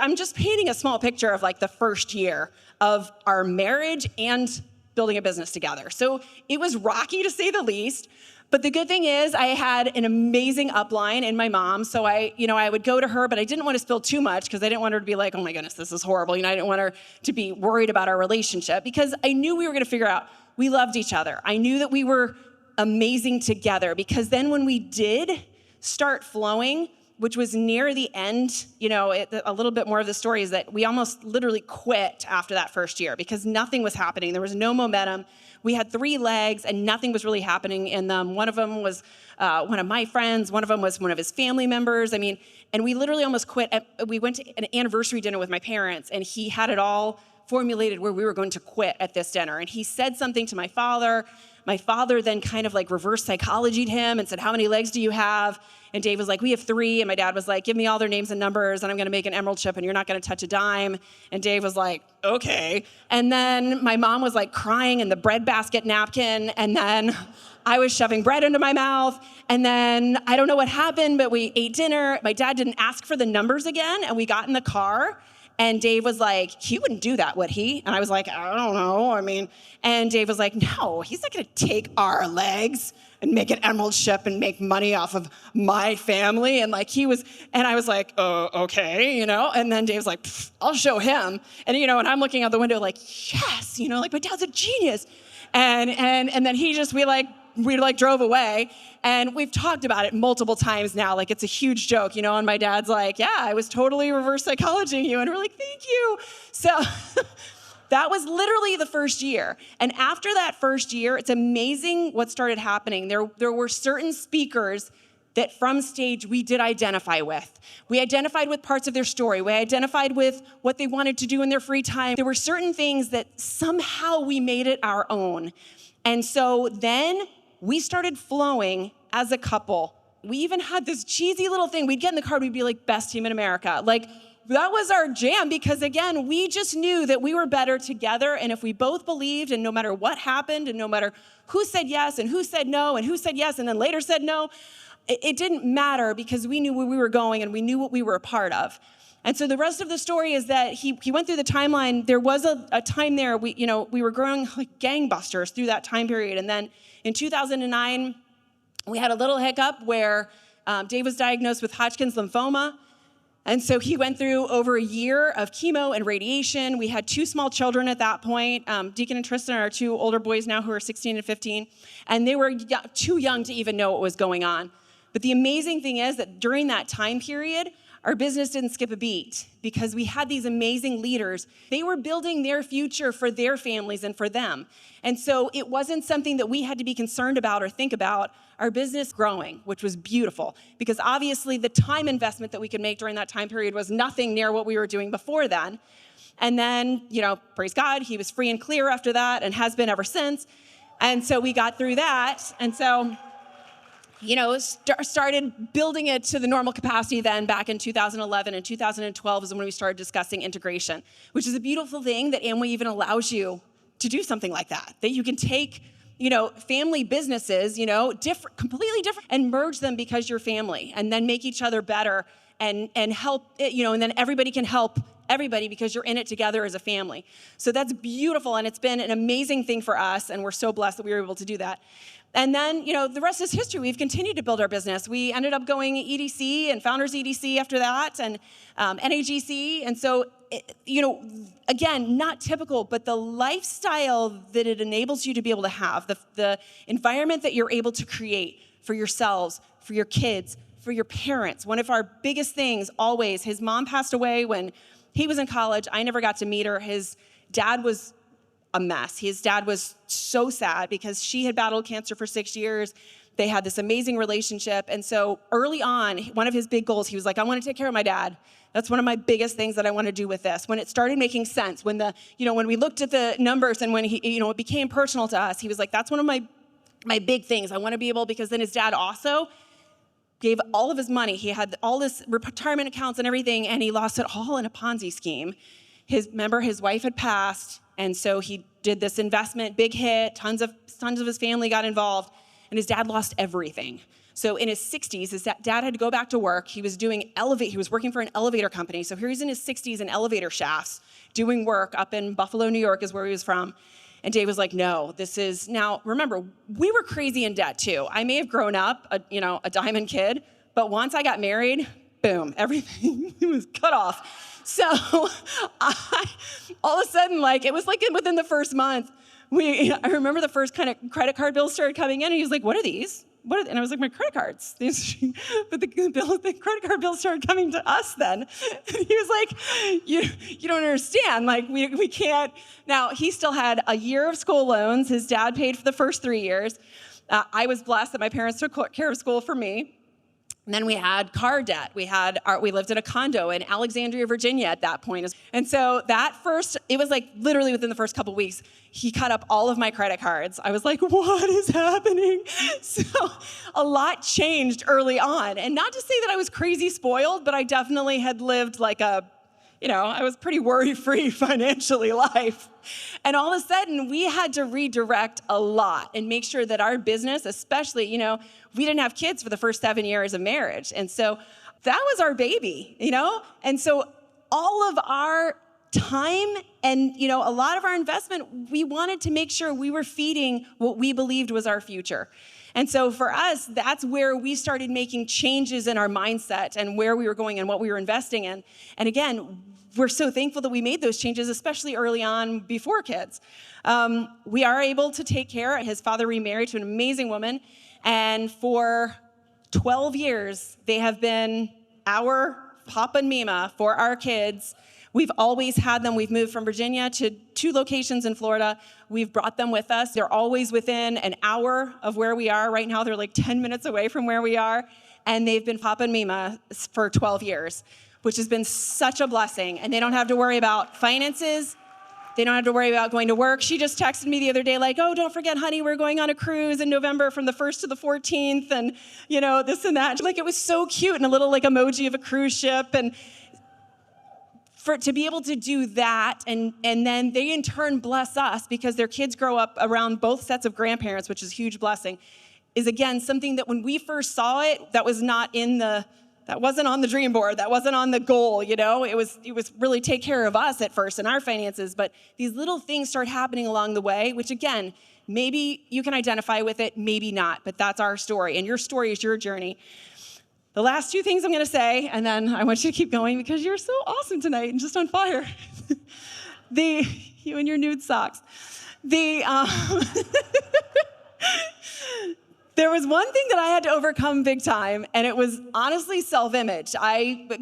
I'm just painting a small picture of the first year of our marriage and building a business together. So it was rocky to say the least. But the good thing is I had an amazing upline in my mom. So I would go to her, but I didn't want to spill too much because I didn't want her to be like, oh my goodness, this is horrible. I didn't want her to be worried about our relationship, because I knew we were going to figure out we loved each other. I knew that we were amazing together, because then when we did start flowing, which was near the end, a little bit more of the story is that we almost literally quit after that first year because nothing was happening. There was no momentum. We had 3 legs and nothing was really happening in them. One of them was one of my friends. One of them was one of his family members. And we literally almost quit. We went to an anniversary dinner with my parents, and he had it all formulated where we were going to quit at this dinner. And he said something to my father. My father then kind of reverse psychologied him and said, how many legs do you have? And Dave was like, we have 3. And my dad was like, give me all their names and numbers, and I'm going to make an emerald chip, and you're not going to touch a dime. And Dave was like, okay. And then my mom was crying in the breadbasket napkin. And then I was shoving bread into my mouth. And then I don't know what happened, but we ate dinner. My dad didn't ask for the numbers again. And we got in the car. And Dave was like, he wouldn't do that, would he? And I was like, I don't know. And Dave was like, no, he's not going to take our legs and make an emerald chip and make money off of my family. And and I was like, okay, And then Dave's like, I'll show him. And, and I'm looking out the window yes, my dad's a genius. And then we drove away. And we've talked about it multiple times now. It's a huge joke, and my dad's like, yeah, I was totally reverse psychologying you. And we're like, thank you. So that was literally the first year. And after that first year, it's amazing what started happening. There were certain speakers that from stage we did identify with. We identified with parts of their story. We identified with what they wanted to do in their free time. There were certain things that somehow we made it our own. And so then we started flowing as a couple. We even had this cheesy little thing. We'd get in the car, we'd be like, best team in America. That was our jam, because again, we just knew that we were better together. And if we both believed, and no matter what happened, and no matter who said yes and who said no and who said yes and then later said no, it didn't matter, because we knew where we were going and we knew what we were a part of. And so the rest of the story is that he went through the timeline. There was a time there, we were growing like gangbusters through that time period. And then in 2009, we had a little hiccup where Dave was diagnosed with Hodgkin's lymphoma. And so he went through over a year of chemo and radiation. We had 2 small children at that point. Deacon and Tristan are 2 older boys now who are 16 and 15. And they were too young to even know what was going on. But the amazing thing is that during that time period, our business didn't skip a beat, because we had these amazing leaders. They were building their future for their families and for them. And so it wasn't something that we had to be concerned about or think about. Our business growing, which was beautiful, because obviously the time investment that we could make during that time period was nothing near what we were doing before then. And then, praise God, he was free and clear after that and has been ever since. And so we got through that. And so, started building it to the normal capacity then back in 2011. And 2012 is when we started discussing integration, which is a beautiful thing that Amway even allows you to do something like that you can take, family businesses, completely different, and merge them because you're family, and then make each other better and help, and then everybody can help everybody because you're in it together as a family. So that's beautiful, and it's been an amazing thing for us, and we're so blessed that we were able to do that. And then, the rest is history. We've continued to build our business. We ended up going EDC and Founders EDC after that, and NAGC. And so, again, not typical, but the lifestyle that it enables you to be able to have, the environment that you're able to create for yourselves, for your kids, for your parents. One of our biggest things always, his mom passed away when he was in college. I never got to meet her. His dad was a mess. His dad was so sad because she had battled cancer for 6 years. They had this amazing relationship. And so early on, one of his big goals, he was like, I want to take care of my dad. That's one of my biggest things that I want to do with this. When it started making sense, when when we looked at the numbers and when he, it became personal to us, he was like, that's one of my big things. I want to be able, because then his dad also gave all of his money. He had all this retirement accounts and everything, and he lost it all in a Ponzi scheme. His wife had passed, and so he did this investment, big hit, tons of his family got involved, and his dad lost everything. So in his 60s, his dad had to go back to work. He was he was working for an elevator company. So here he's in his 60s in elevator shafts, doing work up in Buffalo, New York is where he was from. And Dave was like, no, now remember, we were crazy in debt too. I may have grown up, a diamond kid, but once I got married, boom, everything was cut off. So all of a sudden, it was within the first month, I remember the first kind of credit card bills started coming in, and he was like, what are these? And I was like, my credit cards. But the credit card bills started coming to us then. And he was like, you don't understand. We can't. Now, he still had a year of school loans. His dad paid for the first 3 years. I was blessed that my parents took care of school for me. And then we had car debt. We lived in a condo in Alexandria, Virginia at that point. And so it was literally within the first couple weeks, he cut up all of my credit cards. I was like, what is happening? So a lot changed early on. And not to say that I was crazy spoiled, but I definitely had lived I was pretty worry-free financially life. And all of a sudden, we had to redirect a lot and make sure that our business, especially, we didn't have kids for the first 7 years of marriage. And so that was our baby, And so all of our time and, a lot of our investment, we wanted to make sure we were feeding what we believed was our future. And so for us, that's where we started making changes in our mindset and where we were going and what we were investing in. And again, we're so thankful that we made those changes, especially early on before kids. We are able to take care. His father remarried to an amazing woman. And for 12 years, they have been our Papa and Mima for our kids. We've always had them. We've moved from Virginia to 2 locations in Florida. We've brought them with us. They're always within an hour of where we are. Right now, they're 10 minutes away from where we are. And they've been Papa and Mima for 12 years, which has been such a blessing. And they don't have to worry about finances. They don't have to worry about going to work. She just texted me the other day oh, don't forget, honey, we're going on a cruise in November from the 1st to the 14th. And, this and that. It was so cute, and a little emoji of a cruise ship. And to be able to do that, and then they in turn bless us because their kids grow up around both sets of grandparents, which is a huge blessing, is again something that when we first saw it, that wasn't on the dream board, that wasn't on the goal, It was really take care of us at first and our finances, but these little things start happening along the way, which again, maybe you can identify with it, maybe not, but that's our story, and your story is your journey. The last 2 things I'm going to say, and then I want you to keep going because you're so awesome tonight and just on fire. You and your nude socks. There was one thing that I had to overcome big time, and it was honestly self-image.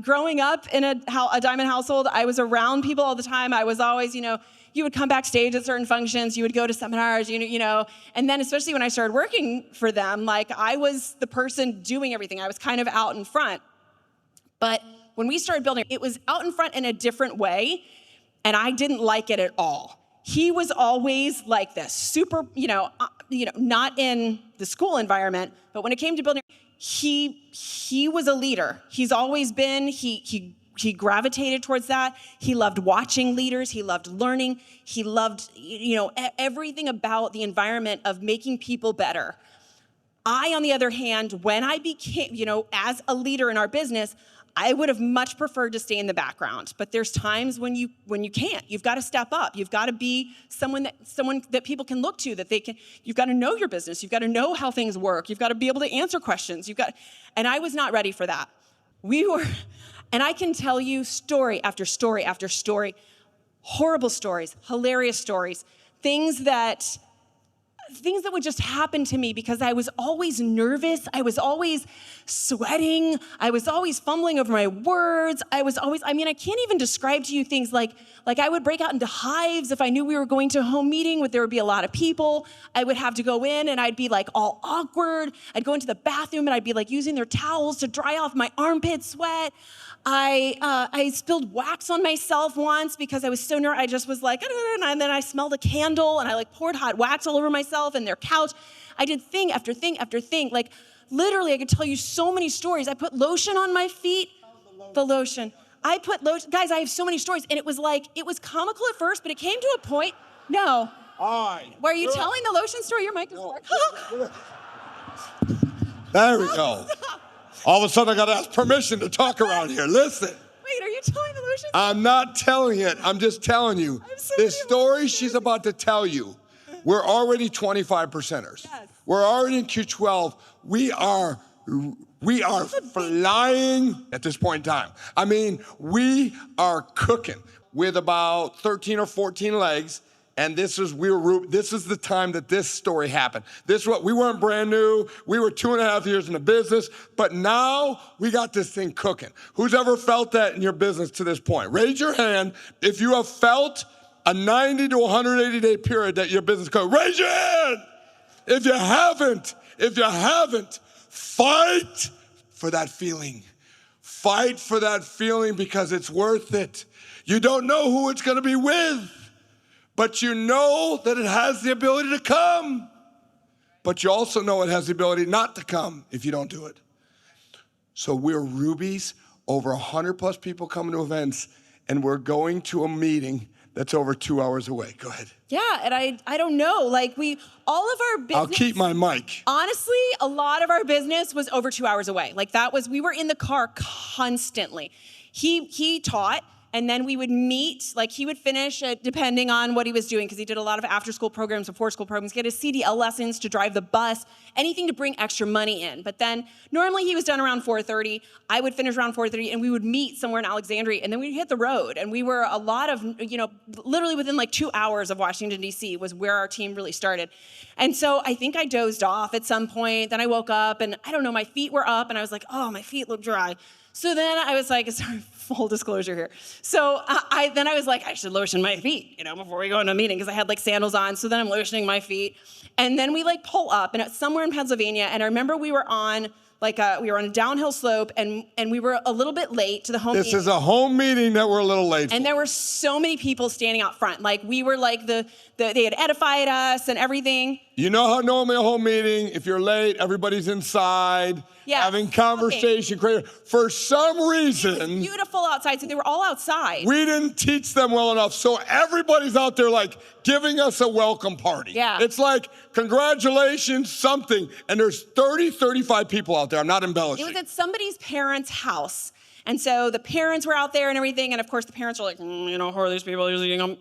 Growing up in a diamond household, I was around people all the time. I was always, you would come backstage at certain functions, you would go to seminars, and then especially when I started working for them, I was the person doing everything. I was kind of out in front. But when we started building, it was out in front in a different way. and I didn't like it at all. He was always like this, super, not in the school environment, but when it came to building, he was a leader. He's always been. He gravitated towards that. He loved watching leaders. He loved learning. He loved, everything about the environment of making people better. I, on the other hand, when I became, as a leader in our business, I would have much preferred to stay in the background. But there's times when you can't. You've got to step up. You've got to be someone that people can look to, you've got to know your business. You've got to know how things work. You've got to be able to answer questions. And I was not ready for that. And I can tell you story after story after story, horrible stories, hilarious stories, things that would just happen to me because I was always nervous. I was always sweating. I was always fumbling over my words. I can't even describe to you things like I would break out into hives if I knew we were going to a home meeting where there would be a lot of people. I would have to go in and I'd be like all awkward. I'd go into the bathroom and I'd be like using their towels to dry off my armpit sweat. I spilled wax on myself once because I was so nervous. I just was like, and then I smelled a candle and I poured hot wax all over myself and their couch. I did thing after thing after thing. Literally, I could tell you so many stories. I put lotion on my feet. The lotion. I put lotion. Guys, I have so many stories. And it was comical at first, but it came to a point. No. All right. Were you telling the lotion story? Your mic is working. There we go. All of a sudden, I got to ask permission to talk around here. Listen. Wait, are you telling the lotion story? I'm not telling it. I'm just telling you. This story she's about to tell you, we're already 25%ers. Yes. We're already in Q12. We are flying at this point in time. We are cooking with about 13 or 14 legs. And this is the time that this story happened. We weren't brand new. We were 2.5 years in the business, but now we got this thing cooking. Who's ever felt that in your business to this point? Raise your hand if you have felt a 90 to 180 day period that your business cooked. Raise your hand. If you haven't, fight for that feeling. Fight for that feeling because it's worth it. You don't know who it's going to be with. But you know that it has the ability to come. But you also know it has the ability not to come if you don't do it. So we're Rubies, over 100 plus people coming to events, and we're going to a meeting that's over 2 hours away. Go ahead. Yeah, and I don't know. All of our business. I'll keep my mic. Honestly, a lot of our business was over 2 hours away. We were in the car constantly. He taught. And then we would meet, he would finish depending on what he was doing, because he did a lot of after-school programs and before-school programs. He had his CDL lessons to drive the bus, anything to bring extra money in. But then normally he was done around 4:30. I would finish around 4:30, and we would meet somewhere in Alexandria, and then we'd hit the road. And we were literally within 2 hours of Washington, D.C. was where our team really started. And so I think I dozed off at some point. Then I woke up, and I don't know, my feet were up, and I was like, oh, my feet look dry. So then I was like, sorry, full disclosure here. So I was like, I should lotion my feet, before we go into a meeting, because I had sandals on. So then I'm lotioning my feet. And then we pull up, and it's somewhere in Pennsylvania. And I remember we were on a downhill slope, and we were a little bit late to the home meeting. This is a home meeting that we're a little late for. And there were so many people standing out front. We were they had edified us and everything. You know how normally a home meeting, if you're late, everybody's inside, having conversation. For some reason, beautiful outside, so they were all outside. We didn't teach them well enough, so everybody's out there giving us a welcome party. Yeah. It's congratulations, something, and there's 30, 35 people out there. I'm not embellishing. It was at somebody's parents' house. And so the parents were out there and everything, and of course the parents were like, who are these people,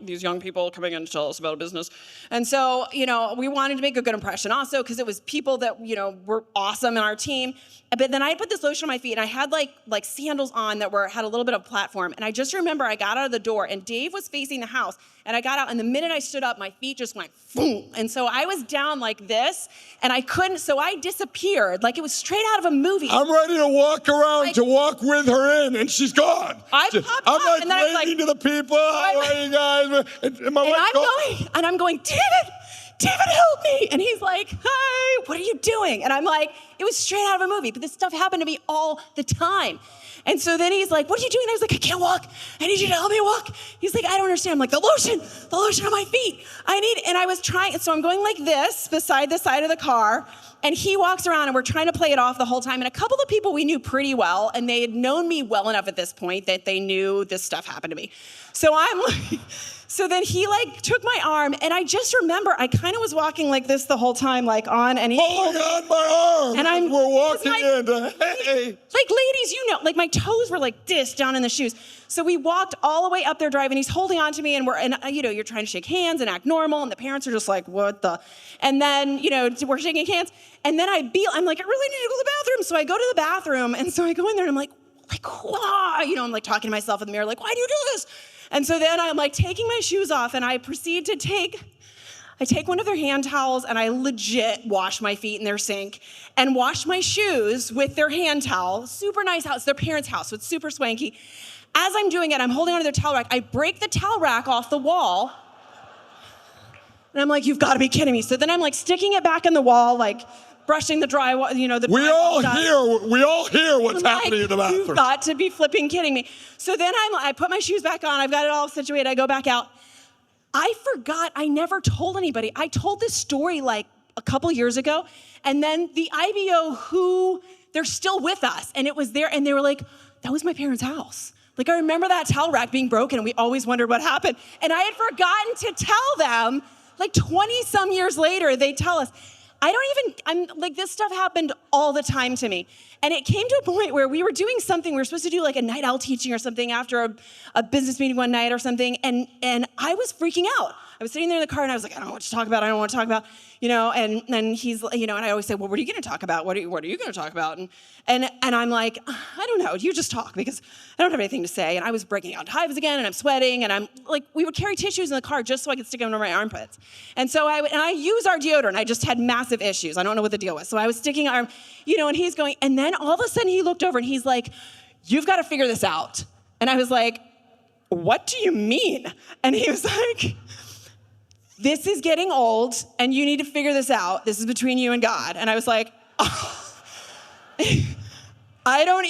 these young people coming in to tell us about a business? And so, we wanted to make a good impression also, because it was people that, were awesome in our team. But then I put this lotion on my feet, and I had sandals on that had a little bit of platform. And I just remember I got out of the door, and Dave was facing the house, and I got out, and the minute I stood up, my feet just went boom. And so I was down like this, and I couldn't, so I disappeared. It was straight out of a movie. I'm ready to walk around to walk with her in, and she's gone. I'm waving to the people. How are you guys? I'm going, David, help me. And he's like, hi, what are you doing? And I'm like, It was straight out of a movie, but this stuff happened to me all the time. And so then he's like, what are you doing? And I was like, I can't walk. I need you to help me walk. He's like, I don't understand. I'm like, the lotion on my feet. And I was trying, so I'm going like this beside the side of the car, and he walks around and we're trying to play it off the whole time. And a couple of people we knew pretty well, and they had known me well enough at this point that they knew this stuff happened to me. So I'm like, so then he like took my arm, and I just remember I kind of was walking like this the whole time, like on, and he, Oh God, my arm! And We're walking my- into, hey. like ladies, you know, like my toes were like this down in the shoes. So we walked all the way up their drive, and he's holding on to me, and you're trying to shake hands and act normal, and the parents are just like, what the? And then, we're shaking hands, and then I'm like, I really need to go to the bathroom. So I go to the bathroom, and so I go in there, and I'm like, why? I'm like talking to myself in the mirror, like, why do you do this? And so then I'm like taking my shoes off, and I proceed to take one of their hand towels, and I legit wash my feet in their sink and wash my shoes with their hand towel. Super nice house, their parents' house, so it's super swanky. As I'm doing it, I'm holding onto their towel rack. I break the towel rack off the wall, and I'm like, you've got to be kidding me. So then I'm like sticking it back in the wall, like brushing the drywall, the We drywall all hear what's happening in the bathroom. You've got to be flipping kidding me. So then I put my shoes back on. I've got it all situated. I go back out. I forgot. I never told anybody. I told this story like a couple years ago, and then the IBO they're still with us, and it was there, and they were like, that was my parents' house. Like, I remember that towel rack being broken, and we always wondered what happened. And I had forgotten to tell them, like 20 some years later, they tell us. I'm like, this stuff happened all the time to me. And it came to a point where we were doing something, we were supposed to do like a night owl teaching or something after a business meeting one night or something, and I was freaking out. I was sitting there in the car, and I was like, I don't know what to talk about, and he's, and I always say, well, what are you gonna talk about? What are you gonna talk about? And I'm like, I don't know, you just talk, because I don't have anything to say. And I was breaking out hives again, and I'm sweating, and I'm like, we would carry tissues in the car just so I could stick them under my armpits. And so I use our deodorant. I just had massive issues. I don't know what the deal was. So I was sticking and he's going, and then all of a sudden he looked over and he's like, you've got to figure this out. And I was like, what do you mean? And he was like, this is getting old, and you need to figure this out. This is between you and God. And I was like, oh, I don't.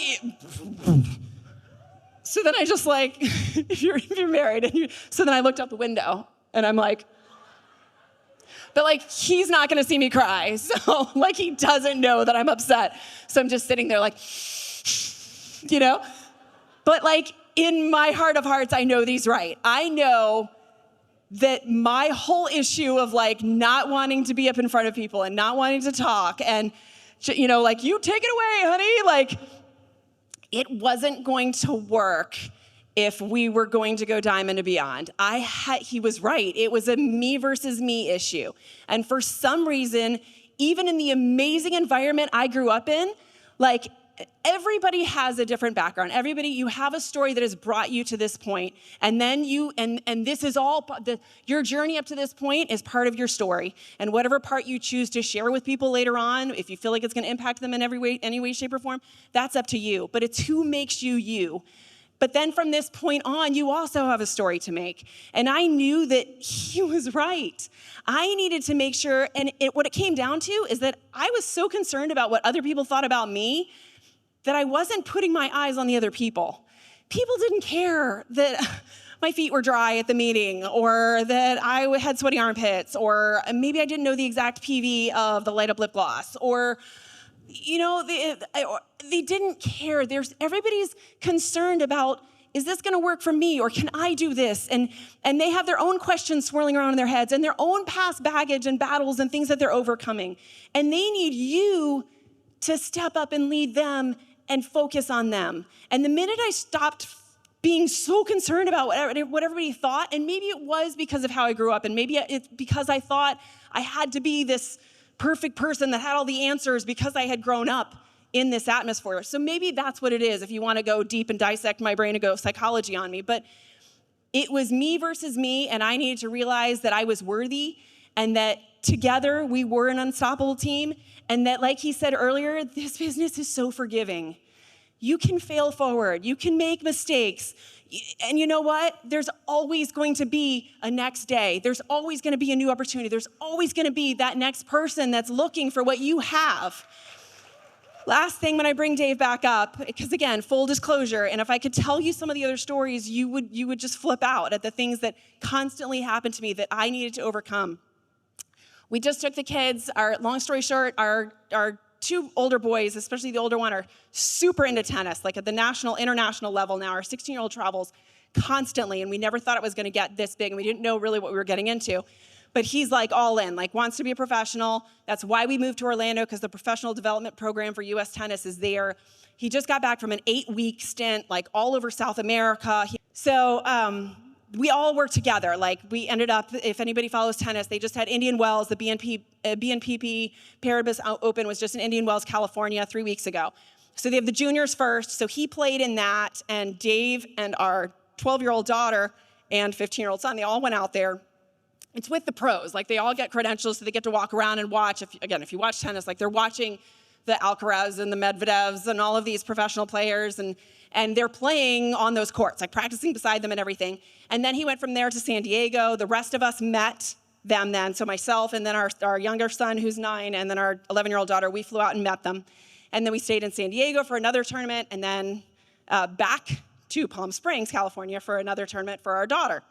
So then I just like, if you're married, so then I looked out the window, and I'm like, but like, he's not gonna see me cry, so like, he doesn't know that I'm upset. So I'm just sitting there like, But like, in my heart of hearts, I know these right. I know that my whole issue of like not wanting to be up in front of people and not wanting to talk and, like, you take it away, honey, like, it wasn't going to work if we were going to go Diamond and Beyond. He was right. It was a me versus me issue. And for some reason, even in the amazing environment I grew up in, like, everybody has a different background. You have a story that has brought you to this point, and then and this is all, your journey up to this point is part of your story. And whatever part you choose to share with people later on, if you feel like it's gonna impact them in any way, shape, or form, that's up to you. But it's who makes you you. But then from this point on, you also have a story to make. And I knew that he was right. I needed to make sure, and what it came down to is that I was so concerned about what other people thought about me that I wasn't putting my eyes on the other people. People didn't care that my feet were dry at the meeting, or that I had sweaty armpits, or maybe I didn't know the exact PV of the light up lip gloss, or they didn't care. Everybody's concerned about, is this gonna work for me, or can I do this? And they have their own questions swirling around in their heads, and their own past baggage and battles and things that they're overcoming. And they need you to step up and lead them and focus on them. And the minute I stopped being so concerned about what everybody thought, and maybe it was because of how I grew up, and maybe it's because I thought I had to be this perfect person that had all the answers because I had grown up in this atmosphere. So maybe that's what it is, if you want to go deep and dissect my brain and go psychology on me. But it was me versus me, and I needed to realize that I was worthy, and that together we were an unstoppable team, and that, like he said earlier, this business is so forgiving. You can fail forward, you can make mistakes, and you know what? There's always going to be a next day. There's always going to be a new opportunity. There's always going to be that next person that's looking for what you have. Last thing when I bring Dave back up, because again, full disclosure, and if I could tell you some of the other stories, you would just flip out at the things that constantly happened to me that I needed to overcome. We just took the kids, long story short, our two older boys, especially the older one, are super into tennis, like at the national, international level now. Our 16-year-old travels constantly, and we never thought it was gonna get this big, and we didn't know really what we were getting into. But he's like all in, like wants to be a professional. That's why we moved to Orlando, because the professional development program for US Tennis is there. He just got back from an 8-week stint, like all over South America. We all work together. Like we ended up, if anybody follows tennis, they just had Indian Wells, the BNPP Paribas Open was just in Indian Wells, California 3 weeks ago. So they have the juniors first. So he played in that, and Dave and our 12-year-old daughter and 15-year-old son, they all went out there. It's with the pros. Like they all get credentials, so they get to walk around and watch. If you watch tennis, like they're watching the Alcaraz and the Medvedevs and all of these professional players, and they're playing on those courts, like practicing beside them and everything. And then he went from there to San Diego. The rest of us met them then. So myself and then our younger son, who's 9, and then our 11-year-old daughter, we flew out and met them. And then we stayed in San Diego for another tournament, and then back to Palm Springs, California for another tournament for our daughter.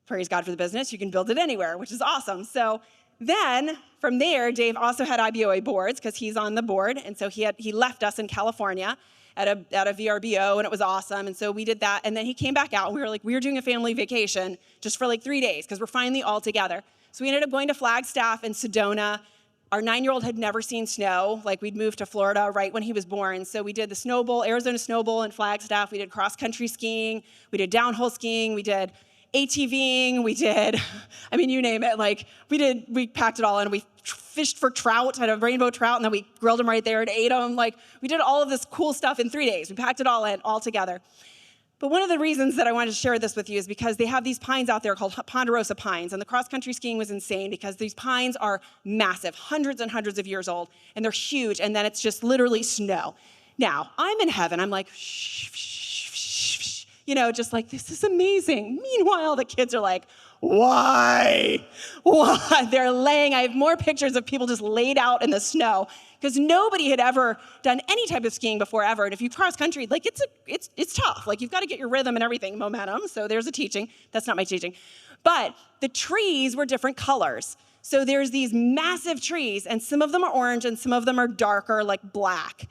Praise God for the business. You can build it anywhere, which is awesome. So then from there, Dave also had IBOA boards because he's on the board. And so he left us in California at a VRBO, and it was awesome. And so we did that. And then he came back out, and we were doing a family vacation just for like 3 days because we're finally all together. So we ended up going to Flagstaff and Sedona. Our 9-year-old had never seen snow. Like we'd moved to Florida right when he was born. So we did the Snow Bowl, Arizona Snow Bowl in Flagstaff. We did cross-country skiing. We did downhill skiing. We did ATVing, we did, I mean, you name it. Like we packed it all in. We fished for trout, had a rainbow trout, and then we grilled them right there and ate them. Like we did all of this cool stuff in 3 days. We packed it all in, all together. But one of the reasons that I wanted to share this with you is because they have these pines out there called ponderosa pines, and the cross-country skiing was insane because these pines are massive, hundreds and hundreds of years old, and they're huge, and then it's just literally snow. Now, I'm in heaven. I'm like, shh, shh, just like, this is amazing. Meanwhile, the kids are like, why? Why? I have more pictures of people just laid out in the snow because nobody had ever done any type of skiing before ever. And if you cross country, like it's tough. Like you've got to get your rhythm and everything, momentum. So there's a teaching. That's not my teaching. But the trees were different colors. So there's these massive trees, and some of them are orange and some of them are darker, like black.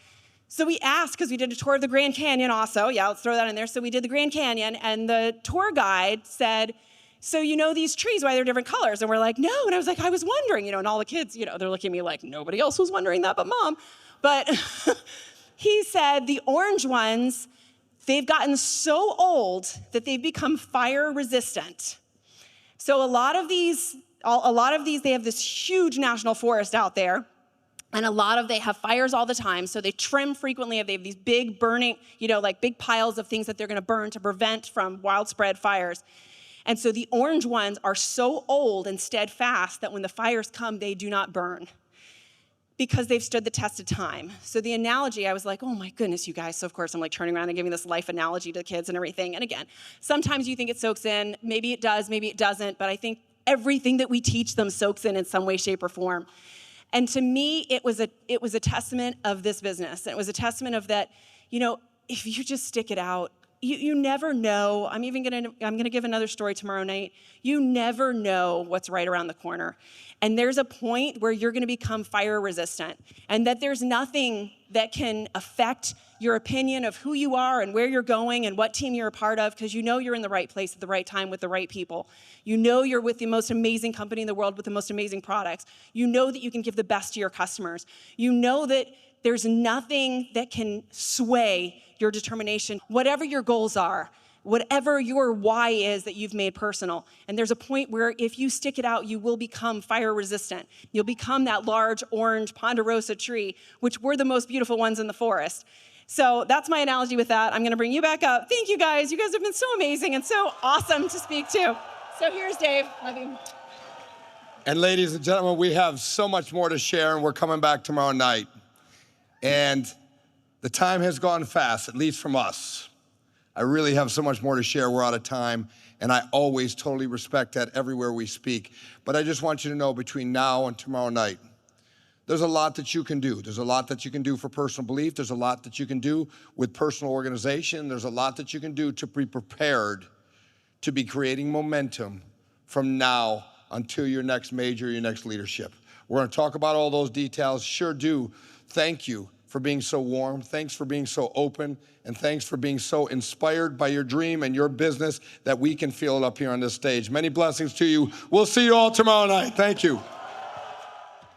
So we asked, because we did a tour of the Grand Canyon also. Yeah, let's throw that in there. So we did the Grand Canyon, and the tour guide said, so you know these trees, why they're different colors? And we're like, no. And I was like, I was wondering, and all the kids, they're looking at me like, nobody else was wondering that but Mom. But he said the orange ones, they've gotten so old that they've become fire resistant. So a lot of these, they have this huge national forest out there. And they have fires all the time, so they trim frequently. They have these big burning, like big piles of things that they're gonna burn to prevent from widespread fires. And so the orange ones are so old and steadfast that when the fires come, they do not burn because they've stood the test of time. So the analogy, I was like, oh my goodness, you guys. So of course, I'm like turning around and giving this life analogy to the kids and everything. And again, sometimes you think it soaks in. Maybe it does, maybe it doesn't. But I think everything that we teach them soaks in some way, shape, or form. And to me, it was a testament of this business. And it was a testament of that, if you just stick it out, you never know. I'm gonna give another story tomorrow night. You never know what's right around the corner. And there's a point where you're gonna become fire resistant, and that there's nothing that can affect your opinion of who you are and where you're going and what team you're a part of, because you're in the right place at the right time with the right people. You're with the most amazing company in the world with the most amazing products. You know that you can give the best to your customers. You know that there's nothing that can sway your determination, whatever your goals are, whatever your why is that you've made personal. And there's a point where if you stick it out, you will become fire resistant. You'll become that large orange ponderosa tree, which were the most beautiful ones in the forest. So that's my analogy with that. I'm gonna bring you back up. Thank you guys. You guys have been so amazing and so awesome to speak to. So here's Dave. Love you. And ladies and gentlemen, we have so much more to share, and we're coming back tomorrow night. And the time has gone fast, at least from us. I really have so much more to share. We're out of time, and I always totally respect that everywhere we speak. But I just want you to know, between now and tomorrow night, there's a lot that you can do. There's a lot that you can do for personal belief. There's a lot that you can do with personal organization. There's a lot that you can do to be prepared to be creating momentum from now until your next major, your next leadership. We're going to talk about all those details. Sure do. Thank you for being so warm. Thanks for being so open. And thanks for being so inspired by your dream and your business that we can feel it up here on this stage. Many blessings to you. We'll see you all tomorrow night. Thank you.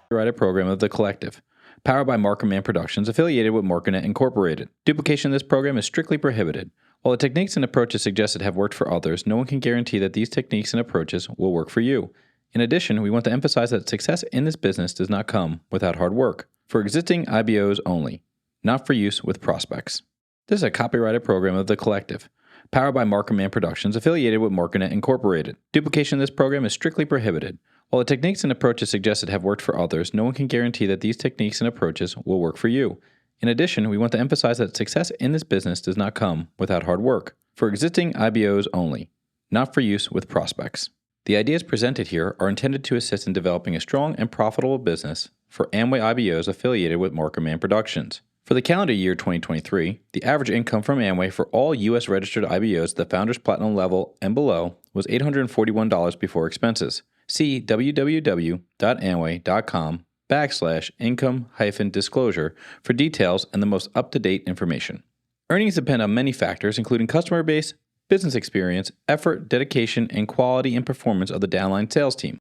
Copyrighted program of The Collective, powered by Markerman Productions, affiliated with Markernet Incorporated. Duplication of this program is strictly prohibited. While the techniques and approaches suggested have worked for others, no one can guarantee that these techniques and approaches will work for you. In addition, we want to emphasize that success in this business does not come without hard work. For existing IBOs only, not for use with prospects. This is a copyrighted program of The Collective, powered by Markerman Productions, affiliated with Markernet Incorporated. Duplication of this program is strictly prohibited. While the techniques and approaches suggested have worked for others, no one can guarantee that these techniques and approaches will work for you. In addition, we want to emphasize that success in this business does not come without hard work. For existing IBOs only, not for use with prospects. The ideas presented here are intended to assist in developing a strong and profitable business for Amway IBOs affiliated with Markerman Productions. For the calendar year 2023, the average income from Amway for all U.S. registered IBOs at the Founders Platinum level and below was $841 before expenses. See www.amway.com/income-disclosure for details and the most up-to-date information. Earnings depend on many factors, including customer base, business experience, effort, dedication, and quality and performance of the downline sales team.